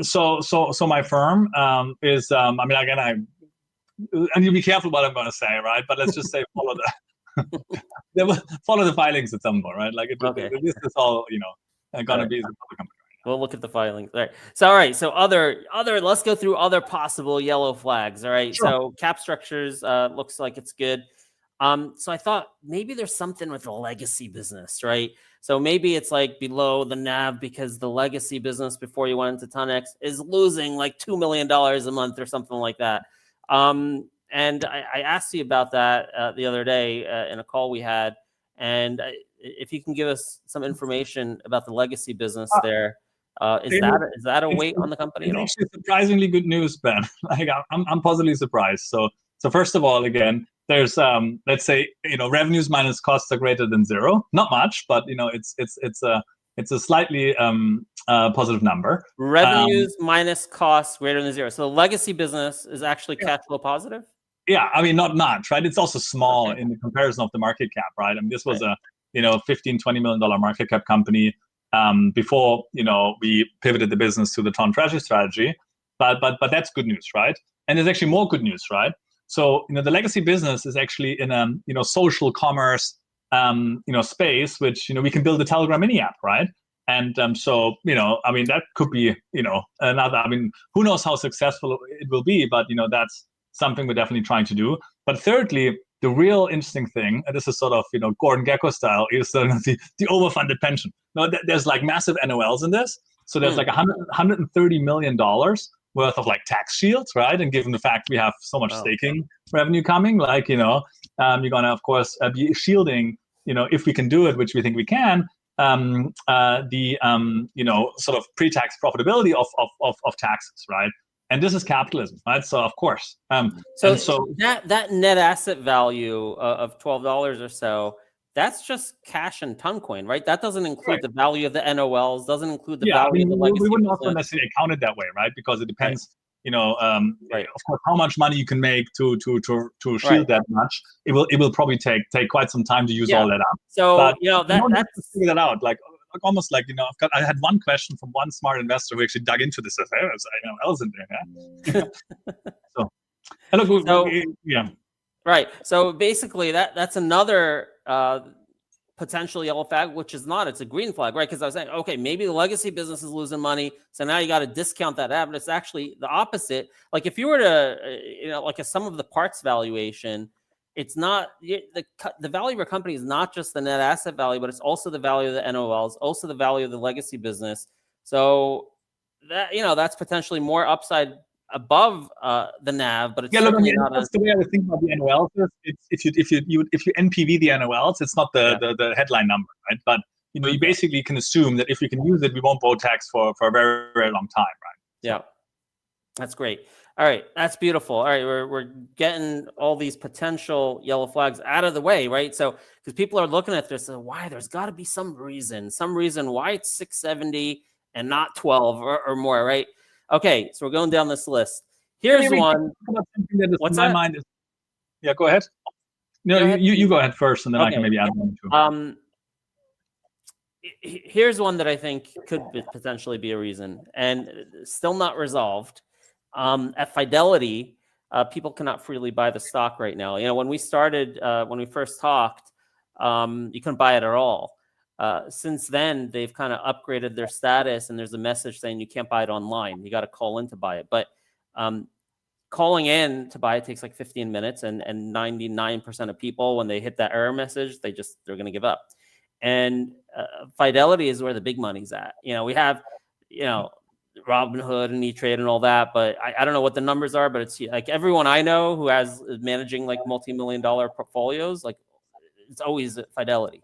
So my firm is. I need to be careful what I'm going to say, right? But let's just say follow the filings at some point, right? Like this is all going to be the public company. We'll look at the filings. All right. So other. Let's go through other possible yellow flags. All right. Sure. So cap structures looks like it's good. So I thought maybe there's something with the legacy business, right? So maybe it's like below the NAV because the legacy business before you went into TONX is losing like $2 million a month or something like that. And I asked you about that the other day in a call we had. And if you can give us some information about the legacy business there, is that a weight on the company at all? It's actually surprisingly good news, Ben. Like I'm positively surprised. So first of all, again, there's let's say revenues minus costs are greater than zero. Not much, but it's a slightly positive number. Revenues minus costs greater than zero. So the legacy business is actually cash flow positive. Yeah, I mean not much, right? It's also small in the comparison of the market cap, right? I mean this was a $15-20 million market cap company before we pivoted the business to the TON treasury strategy. But that's good news, right? And there's actually more good news, right? So the legacy business is actually in a social commerce space, which we can build a Telegram mini app, right? And so that could be another. I mean, who knows how successful it will be, but that's something we're definitely trying to do. But thirdly, the real interesting thing, and this is sort of Gordon Gekko style, is the overfunded pension. Now there's like massive NOLs in this, so there's like $130 million worth of like tax shields, right? And given the fact we have so much staking revenue coming, like you're gonna of course be shielding, if we can do it, which we think we can, the sort of pre-tax profitability of taxes, right? And this is capitalism, right? So of course, so that net asset value of $12 or so, that's just cash and Toncoin, right? That doesn't include the value of the NOLs, doesn't include the value of the legacy. We wouldn't also necessarily account it that way, right? Because it depends, of course, how much money you can make to shield that much. It will probably take quite some time to use all that up. So that's to figure that out. Like almost like, I had one question from one smart investor who actually dug into this. Says, hey, there's NOLs in there. Yeah? Yeah. Right. So basically, that's another potential yellow flag, which is not. It's a green flag, right? Because I was saying, okay, maybe the legacy business is losing money, so now you got to discount that out. But it's actually the opposite. Like if you were to, like a sum of the parts valuation, it's not the value of your company is not just the net asset value, but it's also the value of the NOLs, also the value of the legacy business. So that that's potentially more upside above the NAV, but it's certainly not. That's the way I would think about the NOLs. If you NPV the NOLs, it's not the headline number, right? But you basically can assume that if we can use it, we won't owe tax for a very, very long time, right? Yeah, that's great. All right, that's beautiful. All right, we're getting all these potential yellow flags out of the way, right? So because people are looking at this, and why there's got to be some reason why it's 670 and not 12 or more, right? Okay, so we're going down this list. Here's one. What's that? Mind is, yeah, go ahead. No, go ahead. You go ahead first, and then I can maybe add one to it. Here's one that I think could potentially be a reason, and still not resolved. At Fidelity, people cannot freely buy the stock right now. When we started, when we first talked, you couldn't buy it at all. Since then, they've kind of upgraded their status, and there's a message saying you can't buy it online. You got to call in to buy it. But calling in to buy it takes like 15 minutes, and 99% of people, when they hit that error message, they're going to give up. And Fidelity is where the big money's at. We have, Robinhood and E-Trade and all that, but I don't know what the numbers are, but it's like everyone I know who has managing like multi-million-dollar portfolios, like it's always Fidelity.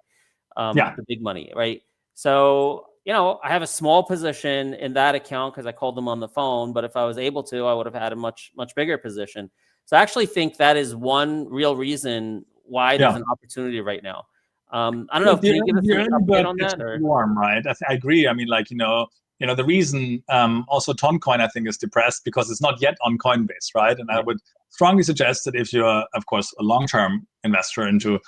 The big money, right? So, I have a small position in that account because I called them on the phone, but if I was able to, I would have had a much, much bigger position. So I actually think that is one real reason why there's an opportunity right now. I don't know if you give us an update on that? Or? Warm, right? I agree. I mean, the reason also Toncoin, I think, is depressed because it's not yet on Coinbase, right? And I would strongly suggest that if you're, of course, a long-term investor into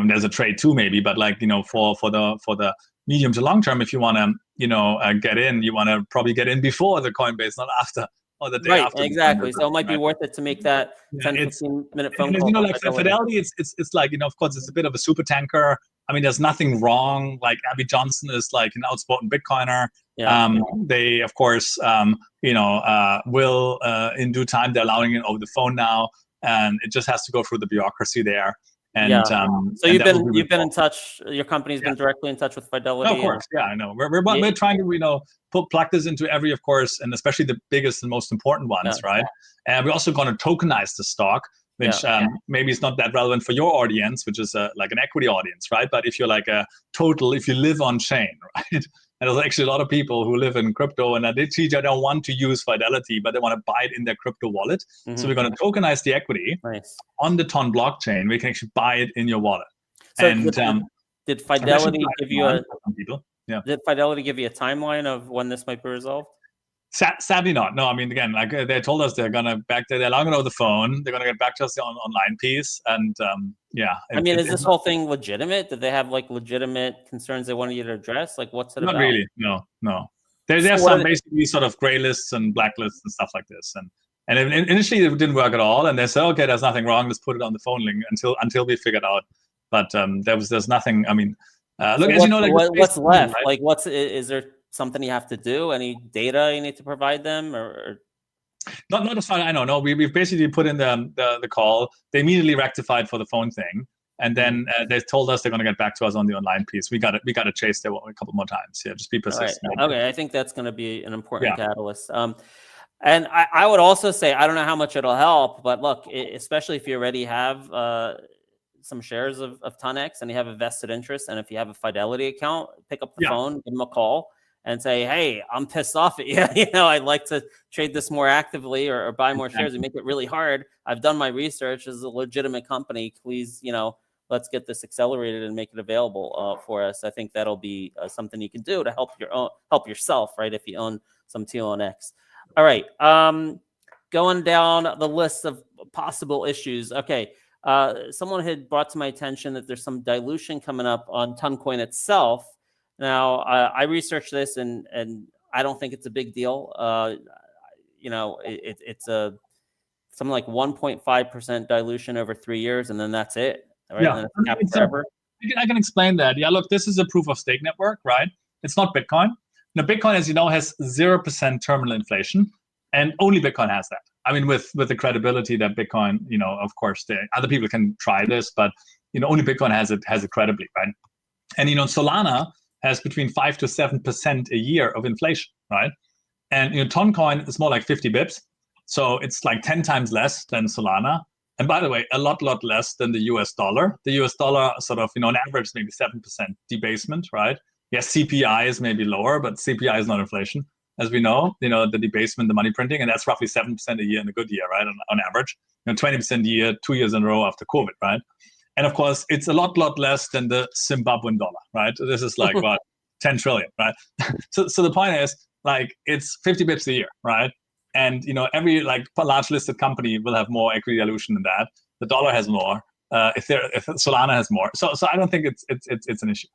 there's a trade too, maybe, but for the medium to long term, if you want to, get in, you want to probably get in before the Coinbase, not after or the day after. Exactly. So it might be worth it to make that 10-15-minute phone call. Like Fidelity, it's like, of course, it's a bit of a super tanker. I mean, there's nothing wrong. Like Abby Johnson is like an outspoken Bitcoiner. They, of course, will in due time, they're allowing it over the phone now, and it just has to go through the bureaucracy there. And so you've been in touch. Your company's been directly in touch with Fidelity. No, of course, I know. We're trying to plug this into every, of course, and especially the biggest and most important ones, right? And we're also going to tokenize the stock, which maybe is not that relevant for your audience, which is like an equity audience, right? But if you're like if you live on chain, right? And there's actually a lot of people who live in crypto and they don't want to use Fidelity, but they want to buy it in their crypto wallet. Mm-hmm. So we're going to tokenize the equity on the TON blockchain. We can actually buy it in your wallet. So did Fidelity give you Did Fidelity give you a timeline of when this might be resolved? Sadly not. No, I mean, again, like they told us they're going to they're logging over the phone. They're going to get back to us on the online piece. And I mean, is this whole thing legitimate? Did they have like legitimate concerns they wanted you to address? Like what's it about? Not really. No. There's some basically sort of gray lists and black lists and stuff like this. And initially it didn't work at all. And they said, okay, there's nothing wrong. Let's put it on the phone link until we figured out. But there's nothing. I mean, look, as you know, like what's left? Right? Like is there something you have to do? Any data you need to provide them, or not as far as I know. No, we've basically put in the call. They immediately rectified for the phone thing, and then they told us they're going to get back to us on the online piece. We got to chase there a couple more times. Yeah, just be persistent. Right. Okay, I think that's going to be an important catalyst. And I would also say I don't know how much it'll help, but look, especially if you already have some shares of TONX and you have a vested interest, and if you have a Fidelity account, pick up the phone, give them a call, and say, hey, I'm pissed off at you. I'd like to trade this more actively or buy more shares. We make it really hard. I've done my research. As a legitimate company. Please, let's get this accelerated and make it available for us. I think that'll be something you can do to help yourself, right? If you own some TONX. All right. Going down the list of possible issues. Okay. Someone had brought to my attention that there's some dilution coming up on Toncoin itself. Now, I researched this, and I don't think it's a big deal. It's a something like 1.5% dilution over 3 years, and then that's it. Right? Yeah, And then it's capped forever. I can explain that. Yeah, look, this is a proof of stake network, right? It's not Bitcoin. Now, Bitcoin, as you know, has 0% terminal inflation, and only Bitcoin has that. I mean, with the credibility that Bitcoin, of course, other people can try this, but only Bitcoin has it credibly, right? And Solana has between 5 to 7% a year of inflation, right? And Toncoin is more like 50 bips, so it's like 10 times less than Solana. And by the way, a lot less than the US dollar. The US dollar sort of, on average, maybe 7% debasement, right? Yes, CPI is maybe lower, but CPI is not inflation. As we know, the debasement, the money printing, and that's roughly 7% a year in a good year, right? On average, 20% a year, 2 years in a row after COVID, right? And of course, it's a lot less than the Zimbabwean dollar, right? This is like what 10 trillion, right? So the point is, like, it's 50 bips a year, right? And every like large listed company will have more equity dilution than that. The dollar has more. If Solana has more, so I don't think it's an issue.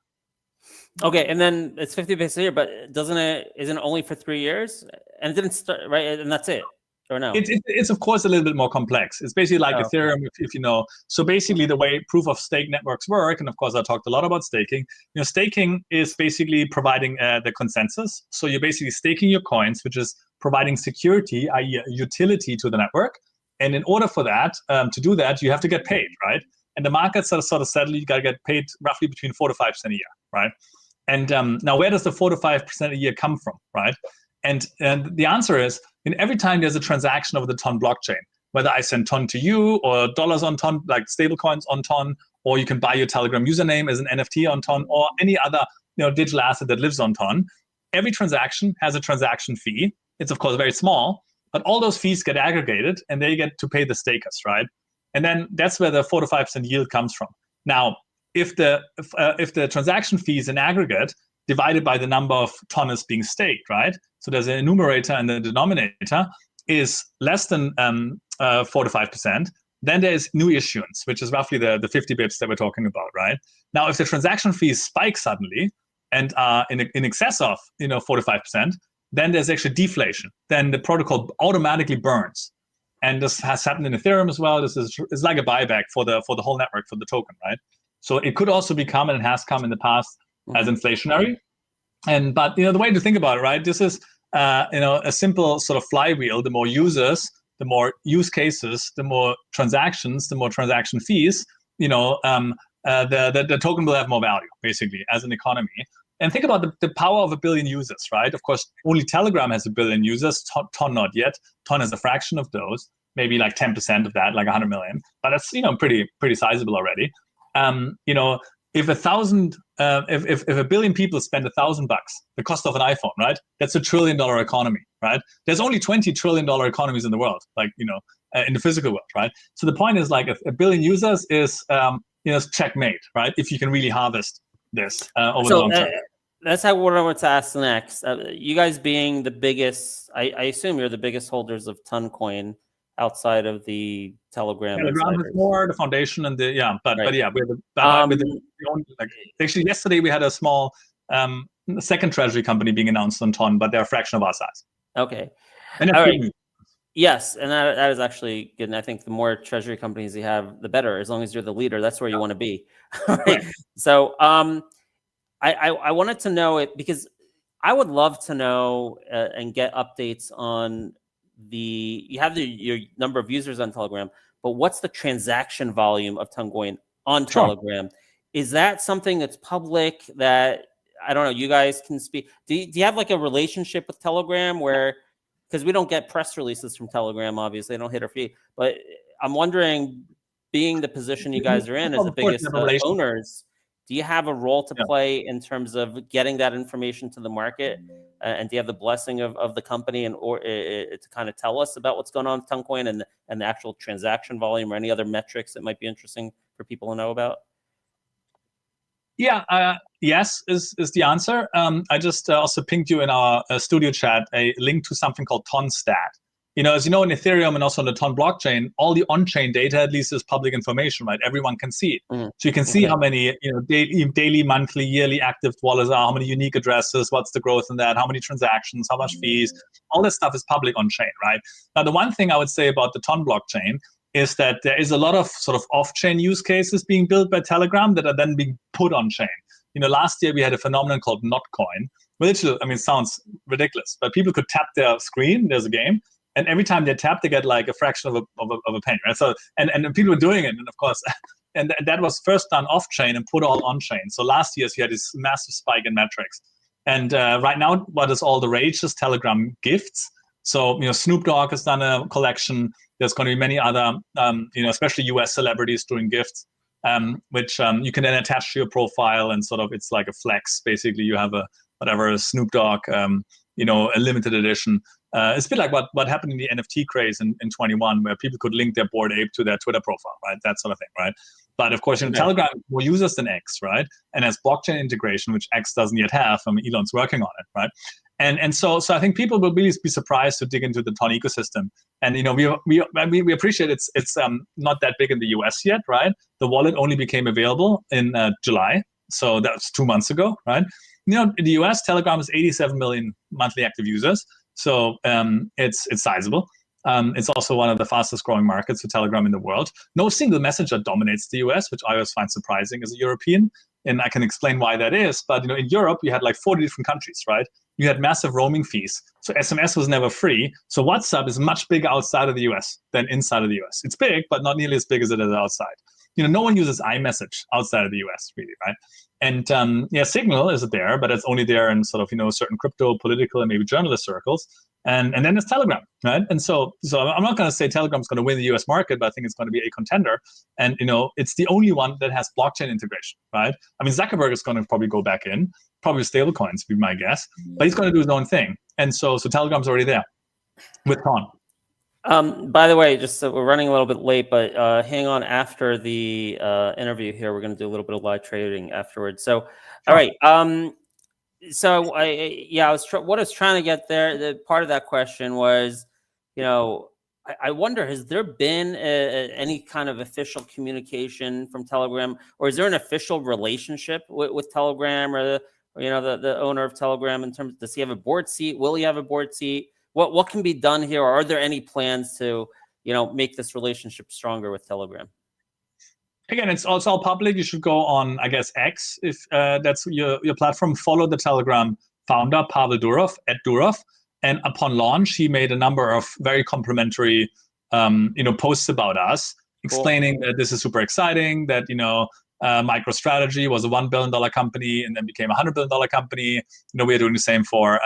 Okay, and then it's 50 bips a year, but isn't it only for 3 years? And it didn't start, right? And that's it, or no? It's of course a little bit more complex. It's basically like Ethereum, if you know. So basically, the way proof of stake networks work, and of course I talked a lot about staking. Staking is basically providing the consensus. So you're basically staking your coins, which is providing security, i.e., utility to the network. And in order for that, to do that, you have to get paid, right? And the markets are sort of settled. You got to get paid roughly between 4 to 5% a year, right? And now, where does the 4 to 5% a year come from, right? And the answer is, every time there's a transaction over the TON blockchain, whether I send TON to you or dollars on TON, like stable coins on TON, or you can buy your Telegram username as an NFT on TON, or any other digital asset that lives on TON, every transaction has a transaction fee. It's of course very small, but all those fees get aggregated, and they get to pay the stakers, right? And then that's where the 4 to 5% yield comes from. Now, if the transaction fees in aggregate divided by the number of TONs being staked, right? So there's a numerator and the denominator is less than 4 to 5%. Then there's new issuance, which is roughly the 50 bips that we're talking about, right? Now, if the transaction fees spike suddenly and are in excess of 4 to 5%, then there's actually deflation. Then the protocol automatically burns. And this has happened in Ethereum as well. This is like a buyback for the whole network, for the token, right? So it could also become, and it has come in the past, as inflationary. But the way to think about it, right? This is a simple sort of flywheel. The more users, the more use cases, the more transactions, the more transaction fees. The token will have more value, basically, as an economy. And think about the power of 1 billion users, right? Of course, only Telegram has 1 billion users. TON not yet. TON has a fraction of those, maybe like 10% of that, like 100 million. But that's pretty sizable already. If 1 billion people spend $1,000, the cost of an iPhone, right? That's $1 trillion economy, right? There's only $20 trillion economies in the world, like in the physical world, right? So the point is, like, 1 billion users is checkmate, right? If you can really harvest this over the long term. That's what I want to ask next. You guys being the biggest, I assume you're the biggest holders of Toncoin outside of the Telegram. Telegram is more the foundation and but yeah, we're the only, like, actually yesterday we had a small second treasury company being announced on TON, but they're a fraction of our size. Okay. And all right. Yes, and that is actually good. And I think the more treasury companies you have, the better. As long as you're the leader, that's where you want to be. Right. So I wanted to know it because I would love to know and get updates on you have your number of users on Telegram, but what's the transaction volume of Toncoin on Telegram? Is that something that's public that, I don't know, you guys can speak? Do you have like a relationship with Telegram where, because we don't get press releases from Telegram, obviously, they don't hit our feed, but I'm wondering, being the position you guys are in as the biggest owners, do you have a role to play in terms of getting that information to the market? And do you have the blessing of the company or to kind of tell us about what's going on with Toncoin and the actual transaction volume or any other metrics that might be interesting for people to know about? Yeah, yes is the answer. I just also pinged you in our studio chat a link to something called TonStat. As you know, in Ethereum and also on the Ton blockchain, all the on-chain data at least is public information, right? Everyone can see it. So you can see how many daily, monthly, yearly active wallets are, how many unique addresses, what's the growth in that, how many transactions, how much fees. All this stuff is public on-chain, right? Now, the one thing I would say about the Ton blockchain is that there is a lot of sort of off-chain use cases being built by Telegram that are then being put on-chain. Last year we had a phenomenon called Notcoin, which, it sounds ridiculous, but people could tap their screen, there's a game, and every time they tap, they get like a fraction of a penny, right? So, and people were doing it, and of course, and that was first done off-chain and put all on-chain. So last year, you had this massive spike in metrics. And right now, what is all the rage is Telegram gifts. So, Snoop Dogg has done a collection. There's going to be many other, especially US celebrities doing gifts, which you can then attach to your profile, and sort of it's like a flex. Basically, you have a Snoop Dogg, a limited edition. It's a bit like what happened in the NFT craze in 21, where people could link their Bored Ape to their Twitter profile, right? That sort of thing, right? But of course, Telegram has more users than X, right? And has blockchain integration, which X doesn't yet have. Elon's working on it, right? And so I think people will really be surprised to dig into the Ton ecosystem. And we appreciate it's not that big in the US yet, right? The wallet only became available in July, so that was 2 months ago, right? In the US, Telegram is 87 million monthly active users, so it's sizable. It's also one of the fastest growing markets for Telegram in the world. No single messenger dominates the US, which I always find surprising as a European. And I can explain why that is. But in Europe, you had like 40 different countries, right? You had massive roaming fees. So SMS was never free. So WhatsApp is much bigger outside of the US than inside of the US. It's big, but not nearly as big as it is outside. No one uses iMessage outside of the US, really, right? And Signal is there, but it's only there in sort of certain crypto, political, and maybe journalist circles. And then there's Telegram, right? And so I'm not going to say Telegram's going to win the US market, but I think it's going to be a contender. And it's the only one that has blockchain integration, right? Zuckerberg is going to probably go back in, probably stablecoins, would be my guess, but he's going to do his own thing. And so Telegram's already there with Ton. By the way, just so we're running a little bit late, but hang on after the interview here. We're going to do a little bit of live trading afterwards. So, all right. So what I was trying to get there, the part of that question was, I wonder, has there been any kind of official communication from Telegram, or is there an official relationship with Telegram or the owner of Telegram in terms, does he have a board seat? Will he have a board seat? What can be done here? Or are there any plans to, make this relationship stronger with Telegram? Again, it's also all public. You should go on, I guess, X, if that's your platform. Follow the Telegram founder, Pavel Durov, at Durov. And upon launch, he made a number of very complimentary, posts about us, explaining that this is super exciting, that, MicroStrategy was a $1 billion company and then became a $100 billion company. We're doing the same for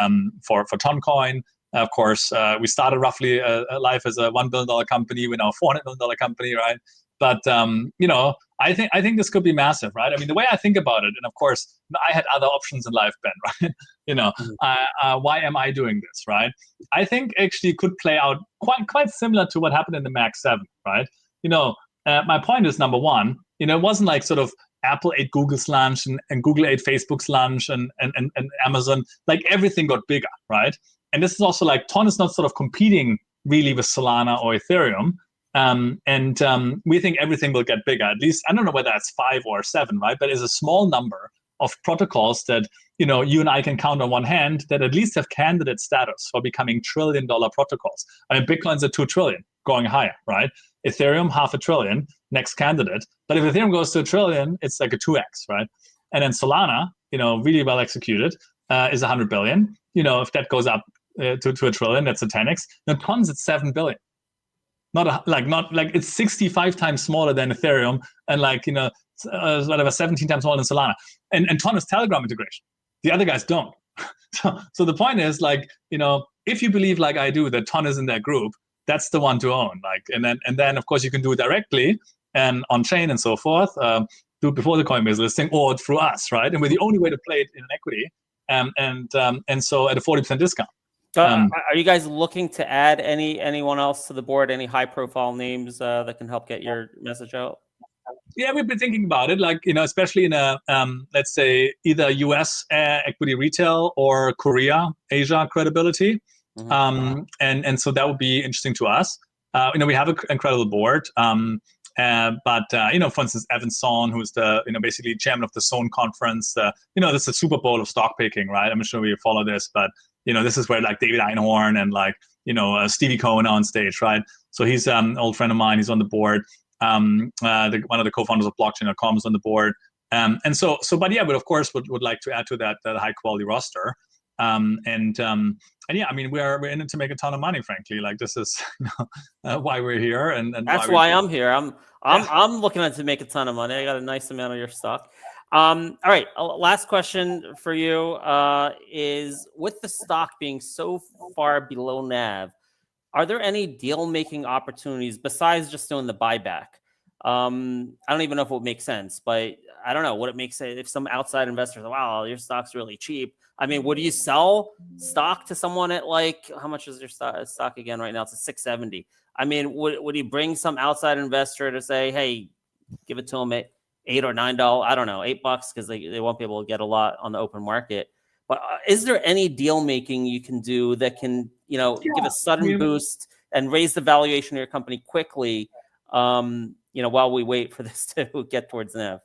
Toncoin. Of course, we started roughly life as a $1 billion company. We're now a $400 million company, right? But I think this could be massive, right? The way I think about it, and of course, I had other options in life, Ben, right? Why am I doing this, right? I think actually it could play out quite similar to what happened in the Max 7, right? My point is, number one, it wasn't like sort of Apple ate Google's lunch and Google ate Facebook's lunch and Amazon. Like everything got bigger, right? And this is also like Ton is not sort of competing really with Solana or Ethereum. We think everything will get bigger. At least, I don't know whether it's 5 or 7, right? But it's a small number of protocols that, you and I can count on one hand that at least have candidate status for becoming $1 trillion protocols. Bitcoin's at 2 trillion, going higher, right? Ethereum, $500 billion, next candidate. But if Ethereum goes to 1 trillion, it's like a 2x, right? And then Solana, really well executed, is 100 billion. If that goes up to 1 trillion, that's a 10x. Now Ton's at 7 billion. Not like it's 65 times smaller than Ethereum, and 17 times smaller than Solana. And Ton is Telegram integration. The other guys don't. So the point is, if you believe like I do that Ton is in that group, that's the one to own. And then of course you can do it directly and on chain and so forth. Do it before the Coinbase listing or through us, right? And we're the only way to play it in an equity, and so at a 40% discount. Are you guys looking to add anyone else to the board? Any high-profile names that can help get your message out? Yeah, we've been thinking about it, especially in a let's say either U.S. Equity retail or Korea, Asia credibility. Mm-hmm. And so that would be interesting to us. We have an incredible board. But for instance, Evan Son, who's the basically chairman of the Zone conference. This is a Super Bowl of stock picking, right? I'm sure you follow this, but this is where like David Einhorn and Stevie Cohen are on stage, right? So he's an old friend of mine. He's on the board. One of the co-founders of Blockchain.com is on the board. But of course would like to add to that high quality roster. Yeah, I mean, we're in it to make a ton of money, frankly. Like this is why we're here, and that's why I'm here. I'm looking at to make a ton of money. I got a nice amount of your stock. All right, last question for you is: with the stock being so far below NAV, are there any deal-making opportunities besides just doing the buyback? I don't even know if it would make sense, but I don't know what it makes sense if some outside investors, wow, your stock's really cheap. I mean, would you sell stock to someone at like, how much is your stock again right now? It's at 670. I mean, would you bring some outside investor to say, hey, give it to them at $8 or $9? I don't know, $8 because they won't be able to get a lot on the open market. But is there any deal making you can do that can, give a sudden boost and raise the valuation of your company quickly, while we wait for this to get towards NAV?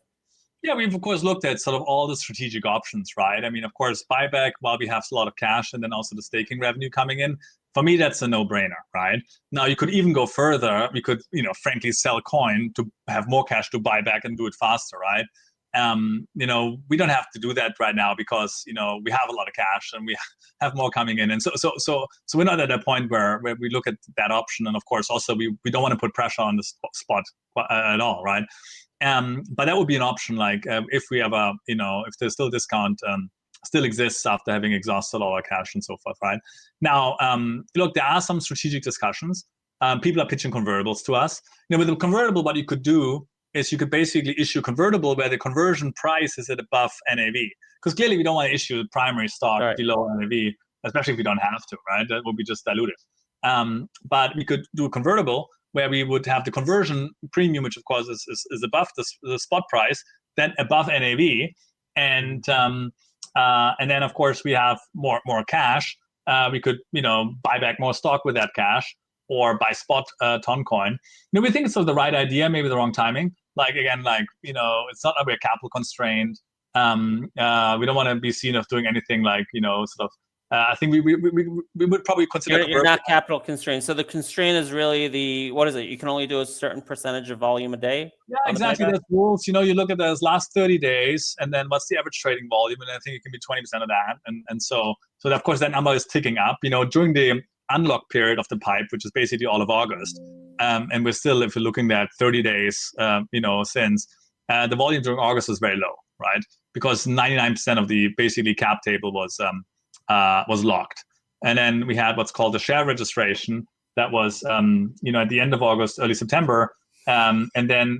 Yeah, we've of course looked at sort of all the strategic options, right? I mean, of course, buyback while we have a lot of cash and then also the staking revenue coming in. For me, that's a no-brainer, right? Now, you could even go further. We could, frankly, sell coin to have more cash to buy back and do it faster, right? We don't have to do that right now because, we have a lot of cash and we have more coming in. And so we're not at a point where we look at that option. And of course, also we don't want to put pressure on the spot at all, right? But that would be an option. Like if we have if there's still discount still exists after having exhausted all our cash and so forth, right? Now, look, there are some strategic discussions. People are pitching convertibles to us. With a convertible, what you could do is you could basically issue convertible where the conversion price is at above NAV. Because clearly we don't want to issue the primary stock below NAV, especially if we don't have to, right? That would be just dilutive. But we could do a convertible where we would have the conversion premium, which of course is above the spot price, then above NAV, and then of course we have more cash. We could buy back more stock with that cash or buy spot Toncoin. We think it's sort of the right idea, maybe the wrong timing. Like again, it's not like we're capital constrained. We don't want to be seen of doing anything like sort of. I think we would probably consider. You're not capital constrained. So the constraint is really what is it? You can only do a certain percentage of volume a day? Yeah, exactly. There's rules. You look at those last 30 days and then what's the average trading volume? And I think it can be 20% of that. And so of course that number is ticking up, during the unlock period of the pipe, which is basically all of August. And we're still, if you're looking at 30 days, since the volume during August was very low, right? Because 99% of the basically cap table was locked. And then we had what's called the share registration that was, at the end of August, early September. And then,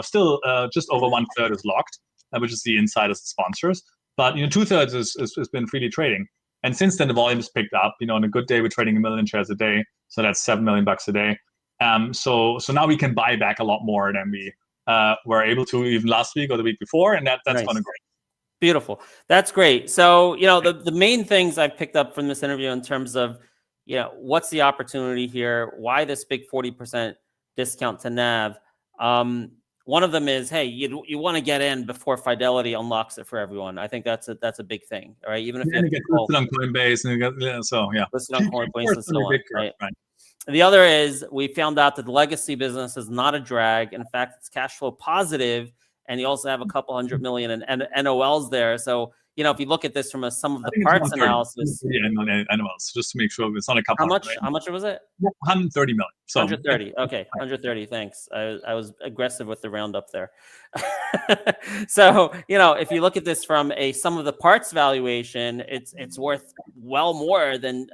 still just over 1/3 is locked, which is the insiders and sponsors. But, 2/3 has been freely trading. And since then, the volume has picked up. On a good day, we're trading 1 million shares a day. So that's $7 million a day. So now we can buy back a lot more than we were able to even last week or the week before. And that's nice. Kind of great. Beautiful. That's great. So, the main things I've picked up from this interview in terms of, what's the opportunity here? Why this big 40% discount to NAV? One of them is, hey, you want to get in before Fidelity unlocks it for everyone. I think that's a big thing, all right? Even if you get listed on Coinbase and listed on Coinbase and so on, right? The other is we found out that the legacy business is not a drag. In fact, it's cash flow positive. And you also have a couple $100 million in NOLs there. So, if you look at this from a sum of the parts analysis. Yeah, NOLs, just to make sure it's not a couple. How much was it? 130 million. So 130. Okay, 130. Thanks. I was aggressive with the roundup there. So, if you look at this from a sum of the parts valuation, it's worth well more than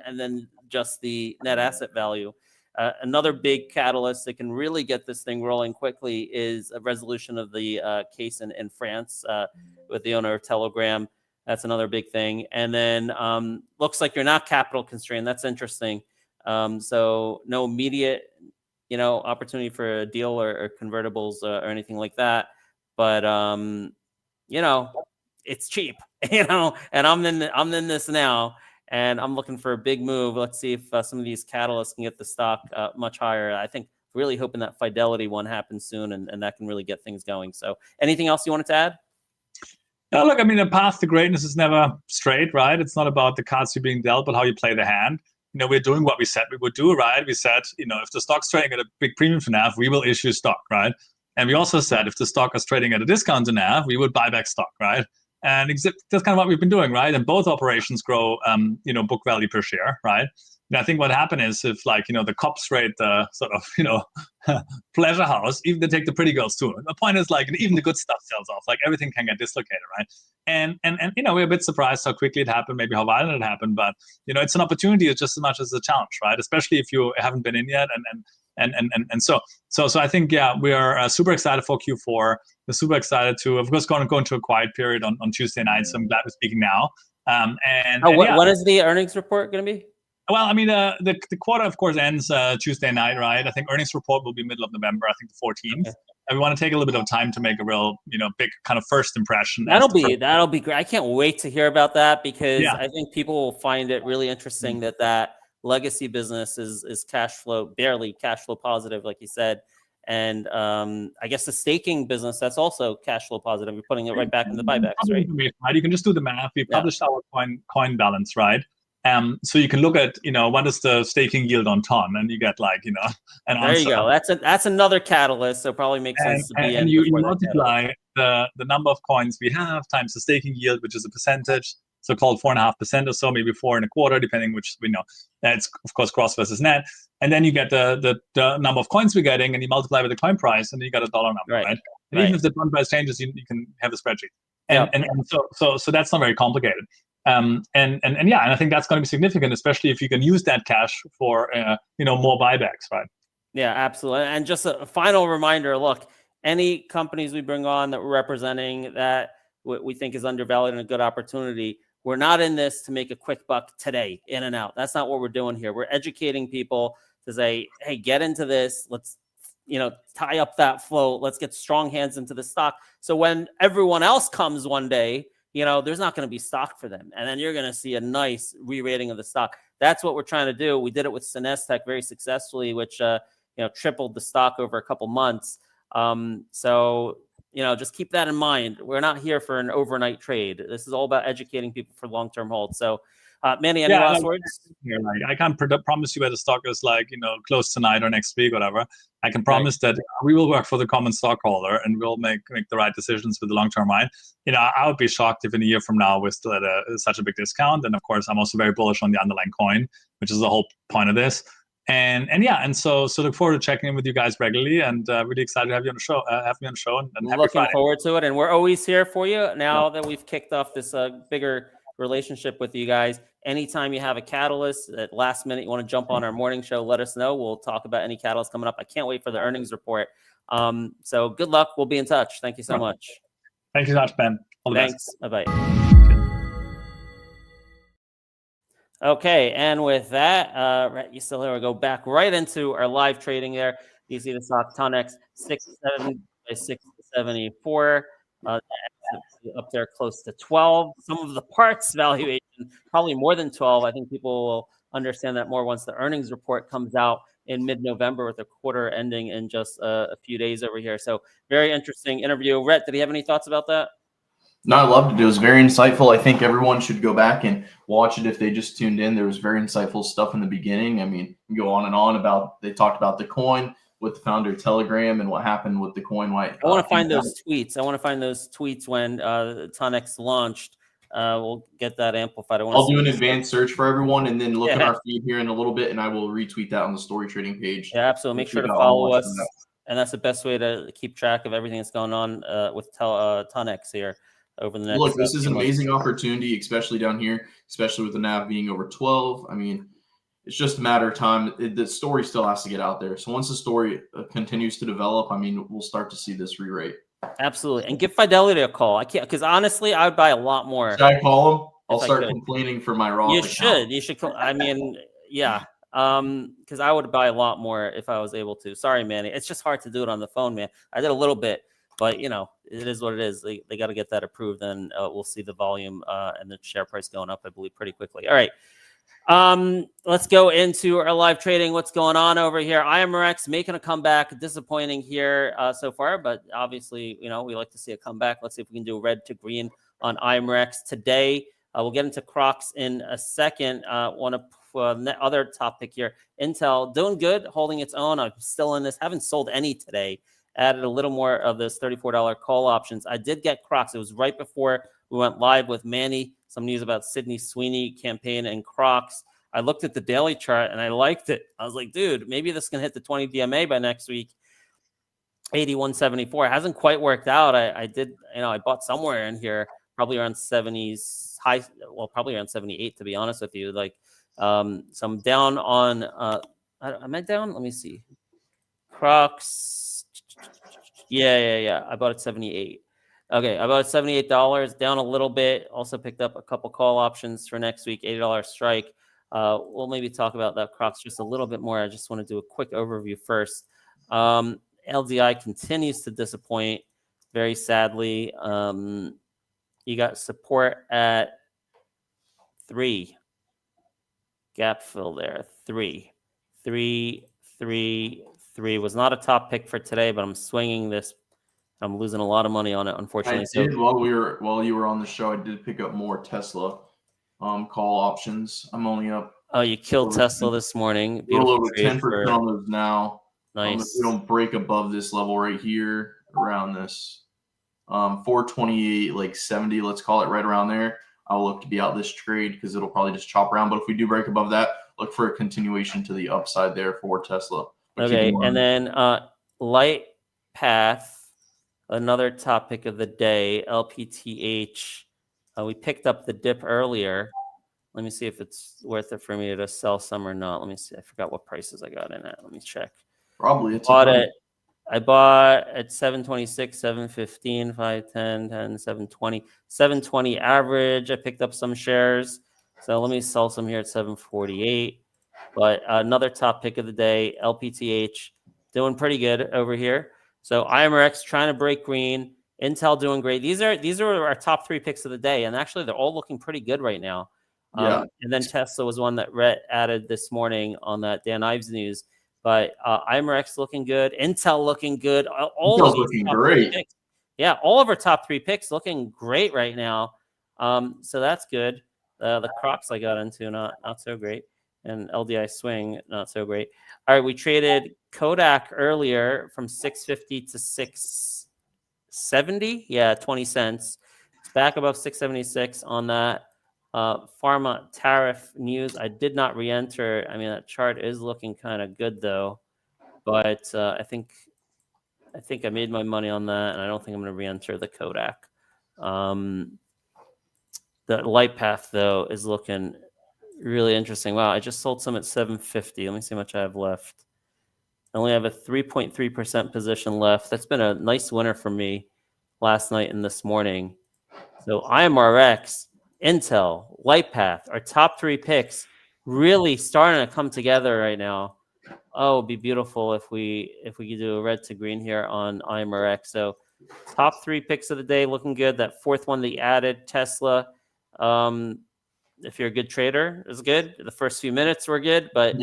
just the net asset value. Another big catalyst that can really get this thing rolling quickly is a resolution of the case in France with the owner of Telegram. That's another big thing. And then looks like you're not capital constrained. That's interesting. So no immediate, opportunity for a deal or convertibles or anything like that. But it's cheap, and I'm in this now. and I'm looking for a big move. Let's see if some of these catalysts can get the stock much higher. I think really hoping that Fidelity one happens soon, and that can really get things going. So anything else you wanted to add? No, look, I mean, the path to greatness is never straight, right? It's not about the cards you're being dealt, but how you play the hand. We're doing what we said we would do, right? We said, if the stock's trading at a big premium to NAV, we will issue stock, right? And we also said if the stock is trading at a discount to NAV, we would buy back stock, right? And that's kind of what we've been doing, right? And both operations grow, book value per share, right? And I think what happened is if the cops raid the sort of, pleasure house, even they take the pretty girls too. The point is even the good stuff sells off, everything can get dislocated, right? And we're a bit surprised how quickly it happened, maybe how violent it happened, but it's an opportunity just as much as a challenge, right? Especially if you haven't been in yet. And so I think, we are super excited for Q4. We're super excited to, of course, go into a quiet period on Tuesday night. So I'm glad we're speaking now. When is the earnings report going to be? Well, I mean, the quarter, of course, ends Tuesday night, right? I think earnings report will be middle of November, I think the 14th. Okay. And we want to take a little bit of time to make a real, big kind of first impression. That'll be great. I can't wait to hear about that because I think people will find it really interesting that legacy business is barely cash flow positive, like you said. And I guess the staking business, that's also cash flow positive. You're putting it right back in the buybacks, right? You can just do the math. We published our coin balance, right? So you can look at, what is the staking yield on TON, and you get an answer. There you go. That's another catalyst. So probably makes sense to be in. And you multiply the number of coins we have times the staking yield, which is a percentage, so called 4.5% or so, maybe 4.25%, depending which we know. That's of course gross versus net, and then you get the number of coins we're getting, and you multiply with the coin price, and you got a dollar number, right? And even if the coin price changes, you can have a spreadsheet, and so that's not very complicated. And I think that's going to be significant, especially if you can use that cash for more buybacks, right? Yeah, absolutely. And just a final reminder: look, any companies we bring on that we're representing that we think is undervalued and a good opportunity, we're not in this to make a quick buck today, in and out. That's not what we're doing here. We're educating people to say, hey, get into this. Let's tie up that flow. Let's get strong hands into the stock. So when everyone else comes one day, there's not going to be stock for them. And then you're going to see a nice re-rating of the stock. That's what we're trying to do. We did it with Sinestech very successfully, which, tripled the stock over a couple months. So just keep that in mind. We're not here for an overnight trade. This is all about educating people for long-term holds. So, Manny, any last words? I can't promise you where the stock is close tonight or next week, whatever. I can promise that we will work for the common stockholder and we'll make the right decisions with the long-term mind. I would be shocked if in a year from now we're still at such a big discount. And of course, I'm also very bullish on the underlying coin, which is the whole point of this. And so look forward to checking in with you guys regularly, and really excited to have you on the show. And looking forward to it, and we're always here for you. Now that we've kicked off this bigger relationship with you guys, anytime you have a catalyst at last minute, you want to jump on our morning show, let us know. We'll talk about any catalyst coming up. I can't wait for the earnings report. So good luck. We'll be in touch. Thank you so much. Thank you so much, Ben. All the Thanks. best. Bye-bye. Okay, and with that, you still here? We'll go back right into our live trading there. You see the stock TONX 670 by 674, up there close to 12. Some of the parts valuation probably more than 12. I think people will understand that more once the earnings report comes out in mid-November, with the quarter ending in just a few days over here. So very interesting interview. Rhett, did you have any thoughts about that? No, I loved it. It was very insightful. I think everyone should go back and watch it if they just tuned in. There was very insightful stuff in the beginning. I mean, you go on and on about, they talked about the coin with the founder of Telegram and what happened with the coin. I want to find those tweets. I want to find those tweets when TONX launched. We'll get that amplified. I'll do an advanced search for everyone and then look at our feed here in a little bit, and I will retweet that on the story trading page. Yeah, absolutely. Make sure to follow us. And that's the best way to keep track of everything that's going on with TONX here over the next. Look, this is an amazing opportunity, especially down here, especially with the NAV being over 12. I mean, it's just a matter of time. The story still has to get out there. So once the story continues to develop, I mean, we'll start to see this re-rate. Absolutely. And give Fidelity a call. I can't, because honestly, I would buy a lot more. Should I call him? I'll start complaining for my Roth account. You should. I mean, yeah. Because I would buy a lot more if I was able to. Sorry, Manny. It's just hard to do it on the phone, man. I did a little bit, but it is what it is. They got to get that approved, and we'll see the volume and the share price going up, I believe, pretty quickly. All right. Let's go into our live trading. What's going on over here? IMRX making a comeback. Disappointing here so far, but obviously, we like to see a comeback. Let's see if we can do red to green on IMRX today. We'll get into Crocs in a second. Other topic here. Intel doing good, holding its own. I'm still in this. Haven't sold any today. Added a little more of those $34 call options. I did get Crocs. It was right before we went live with Manny. Some news about Sydney Sweeney campaign and Crocs. I looked at the daily chart and I liked it. I was like, dude, maybe this can hit the 20 DMA by next week. 81.74. It hasn't quite worked out. I bought somewhere in here, probably around 70s high. Well, probably around 78 to be honest with you. Like, some down on. Am I down? Let me see. Crocs. Yeah. I bought it 78. Okay, I bought $78, down a little bit. Also picked up a couple call options for next week, $80 strike. We'll maybe talk about that Crocs just a little bit more. I just want to do a quick overview first. LDI continues to disappoint, very sadly. You got support at 3. Gap fill there, 3. 3, 3, 3. Was not a top pick for today, but I'm swinging this. I'm losing a lot of money on it, unfortunately. While you were on the show, I did pick up more Tesla call options. I'm only up. Oh, you killed Tesla this morning. A little over 10% on those now. Nice. If we don't break above this level right here, around this 428, like 70, let's call it right around there, I'll look to be out this trade because it'll probably just chop around. But if we do break above that, look for a continuation to the upside there for Tesla. Okay, and then Light Path. Another topic of the day, LPTH. We picked up the dip earlier. Let me see if it's worth it for me to sell some or not. Let me see. I forgot what prices I got in it. Let me check. Probably. I bought at 726, 715, 510, 10, 720. 720 average. I picked up some shares. So let me sell some here at 748. But another top pick of the day, LPTH, doing pretty good over here. So IMRX trying to break green, Intel doing great. These are our top 3 picks of the day, and actually they're all looking pretty good right now. And then Tesla was one that Rhett added this morning on that Dan Ives news. But IMRX looking good, Intel looking good. All Intel's of looking great. Picks, yeah, all of our top 3 picks looking great right now. So that's good. The Crocs I got into not so great, and LDI swing not so great. All right, we traded Kodak earlier from 650 to 670. Yeah, 20 cents. It's back above 676 on that. Pharma tariff news. I did not re-enter. I mean, that chart is looking kind of good though, but I think I made my money on that, and I don't think I'm going to re-enter the Kodak. The Light Path though is looking really interesting. Wow, I just sold some at 750. Let me see how much I have left. I only have a 3.3% position left. That's been a nice winner for me last night and this morning. So IMRX, Intel, LightPath, our top 3 picks really starting to come together right now. Oh, it'd be beautiful if we could do a red to green here on IMRX. So top 3 picks of the day looking good. That 4th one that you added, Tesla. If you're a good trader, it's good. The first few minutes were good, but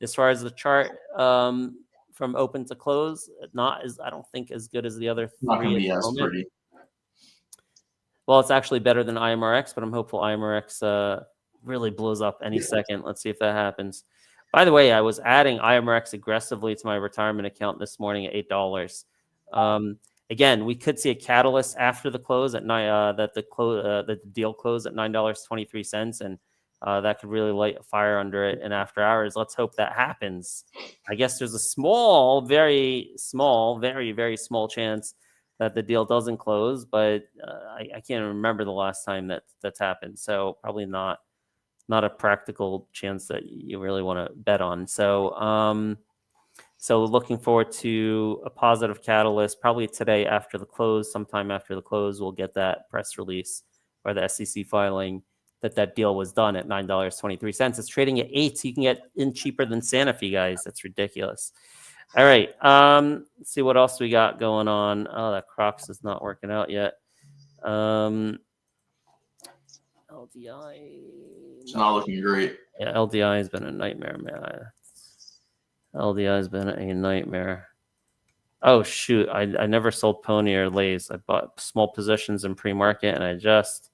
as far as the chart from open to close, I don't think as good as the other 3. Not going to be as pretty. Well, it's actually better than IMRX, but I'm hopeful IMRX really blows up any second. Let's see if that happens. By the way, I was adding IMRX aggressively to my retirement account this morning at $8. Again, we could see a catalyst after the close at that the deal closed at $9.23, and that could really light a fire under it. And after hours, let's hope that happens. I guess there's a small, very small, very very small chance that the deal doesn't close, but I can't remember the last time that's happened. So probably not a practical chance that you really want to bet on. So so looking forward to a positive catalyst, probably today after the close, sometime after the close, we'll get that press release or the SEC filing that deal was done at $9.23. It's trading at $8, so you can get in cheaper than Sanofi, guys. That's ridiculous. All right, let's see what else we got going on. Oh, that Crocs is not working out yet. LDI. It's not looking great. Yeah, LDI has been a nightmare, man. LDI has been a nightmare. Oh shoot! I never sold Pony or Lays. I bought small positions in pre-market, and I just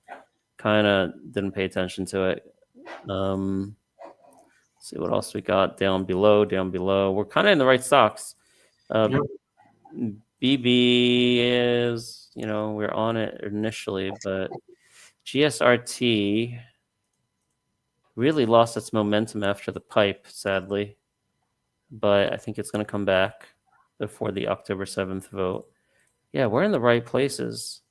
kind of didn't pay attention to it. See what else we got down below. Down below, we're kind of in the right stocks. Yep. BB is, we're on it initially, but GSRT really lost its momentum after the pipe, sadly. But I think it's going to come back before the October 7th vote. Yeah, we're in the right places.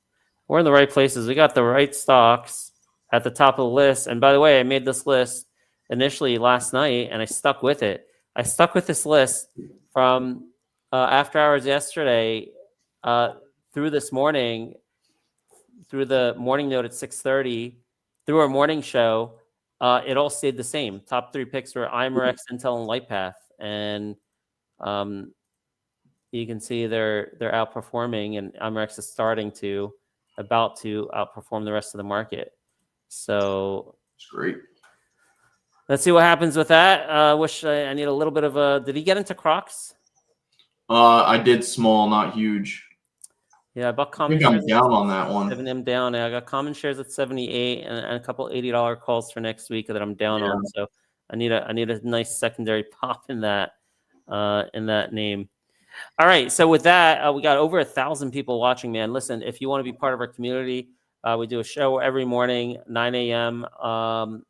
We're in the right places. We got the right stocks at the top of the list. And by the way, I made this list initially last night, and I stuck with it. I stuck with this list from after hours yesterday through this morning, through the morning note at 6:30, through our morning show. It all stayed the same. Top 3 picks were IMRX, Intel, and LightPath. And you can see they're outperforming, and IMRX is about to outperform the rest of the market. So it's great. Let's see what happens with that. I need a little bit of a. Did he get into Crocs? I did small, not huge. Yeah, I bought I common think shares. I'm down on that one. 7M down. I got common shares at 78 and a couple $80 calls for next week that I'm down on. So I need a nice secondary pop in that name. All right. So with that, we got over 1,000 people watching, man. Listen, if you want to be part of our community, we do a show every morning, 9 a.m.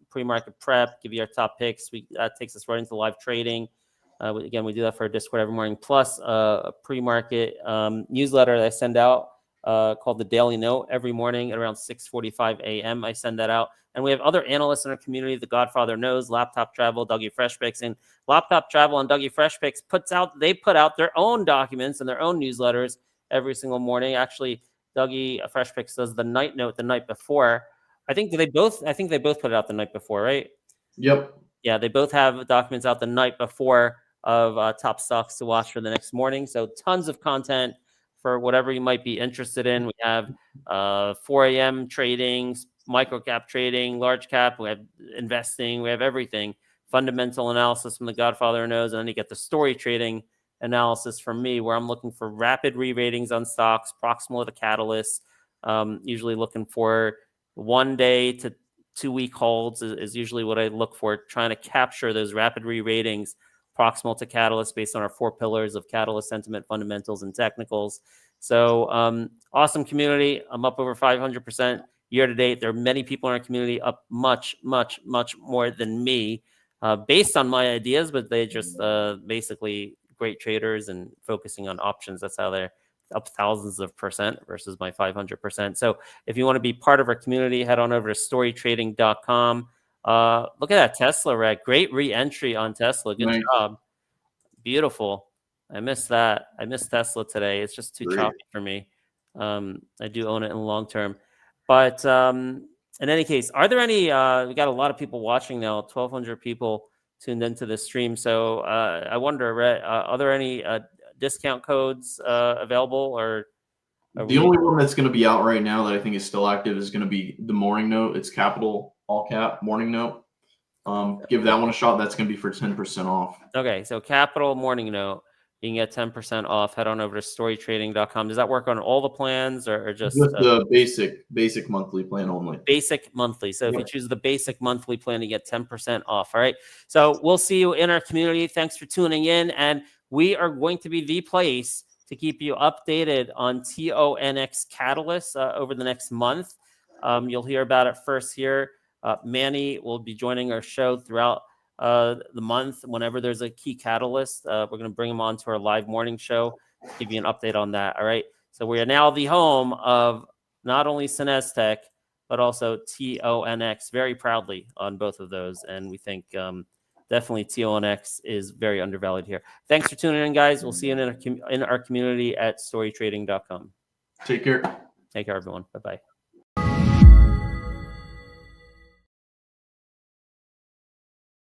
Pre-market prep, give you our top picks. That takes us right into live trading. Again, we do that for our Discord every morning, plus a pre-market newsletter that I send out called the Daily Note every morning at around 6:45 a.m. I send that out. And we have other analysts in our community. The Godfather Knows, Laptop Travel, Dougie Fresh Picks. And Laptop Travel and Dougie Fresh Picks put out their own documents and their own newsletters every single morning. Actually, Dougie Fresh Picks does the night note the night before. I think they both put it out the night before, right? Yep. Yeah, they both have documents out the night before of top stocks to watch for the next morning. So tons of content for whatever you might be interested in. We have 4 a.m. trading, micro cap trading, large cap. We have investing. We have everything. Fundamental analysis from the Godfather Knows. And then you get the story trading analysis from me, where I'm looking for rapid re-ratings on stocks, proximal to the catalyst. Usually looking for 1 day to 2 week holds is usually what I look for, trying to capture those rapid re-ratings proximal to catalyst based on our 4 pillars of catalyst, sentiment, fundamentals, and technicals. So awesome community. I'm up over 500% year to date. There are many people in our community up much, much, much more than me based on my ideas, but they just basically great traders and focusing on options. That's how they're up thousands of percent versus my 500%. So if you want to be part of our community, head on over to storytrading.com. Look at that Tesla reg. Great re-entry on Tesla. Good job. Beautiful. I missed that. I missed Tesla today. It's just too choppy for me. I do own it in the long term. But in any case, are there any, we got a lot of people watching now, 1,200 people tuned into the stream. So I wonder, Rhett, are there any discount codes available? Or the only one that's going to be out right now that I think is still active is going to be the morning note. It's capital, all cap, morning note. Give that one a shot. That's going to be for 10% off. Okay, so capital morning note, you can get 10% off. Head on over to storytrading.com. Does that work on all the plans or just the basic monthly plan only? Basic monthly. So if you choose the basic monthly plan, you get 10% off. All right. So we'll see you in our community. Thanks for tuning in. And we are going to be the place to keep you updated on TONX Catalyst over the next month. You'll hear about it first here. Manny will be joining our show throughout the month. Whenever there's a key catalyst, we're going to bring him on to our live morning show to give you an update on that. All right. So we are now the home of not only Sinestech, but also TONX, very proudly on both of those. And we think definitely TONX is very undervalued here. Thanks for tuning in, guys. We'll see you in our community at storytrading.com. Take care. Take care, everyone. Bye-bye.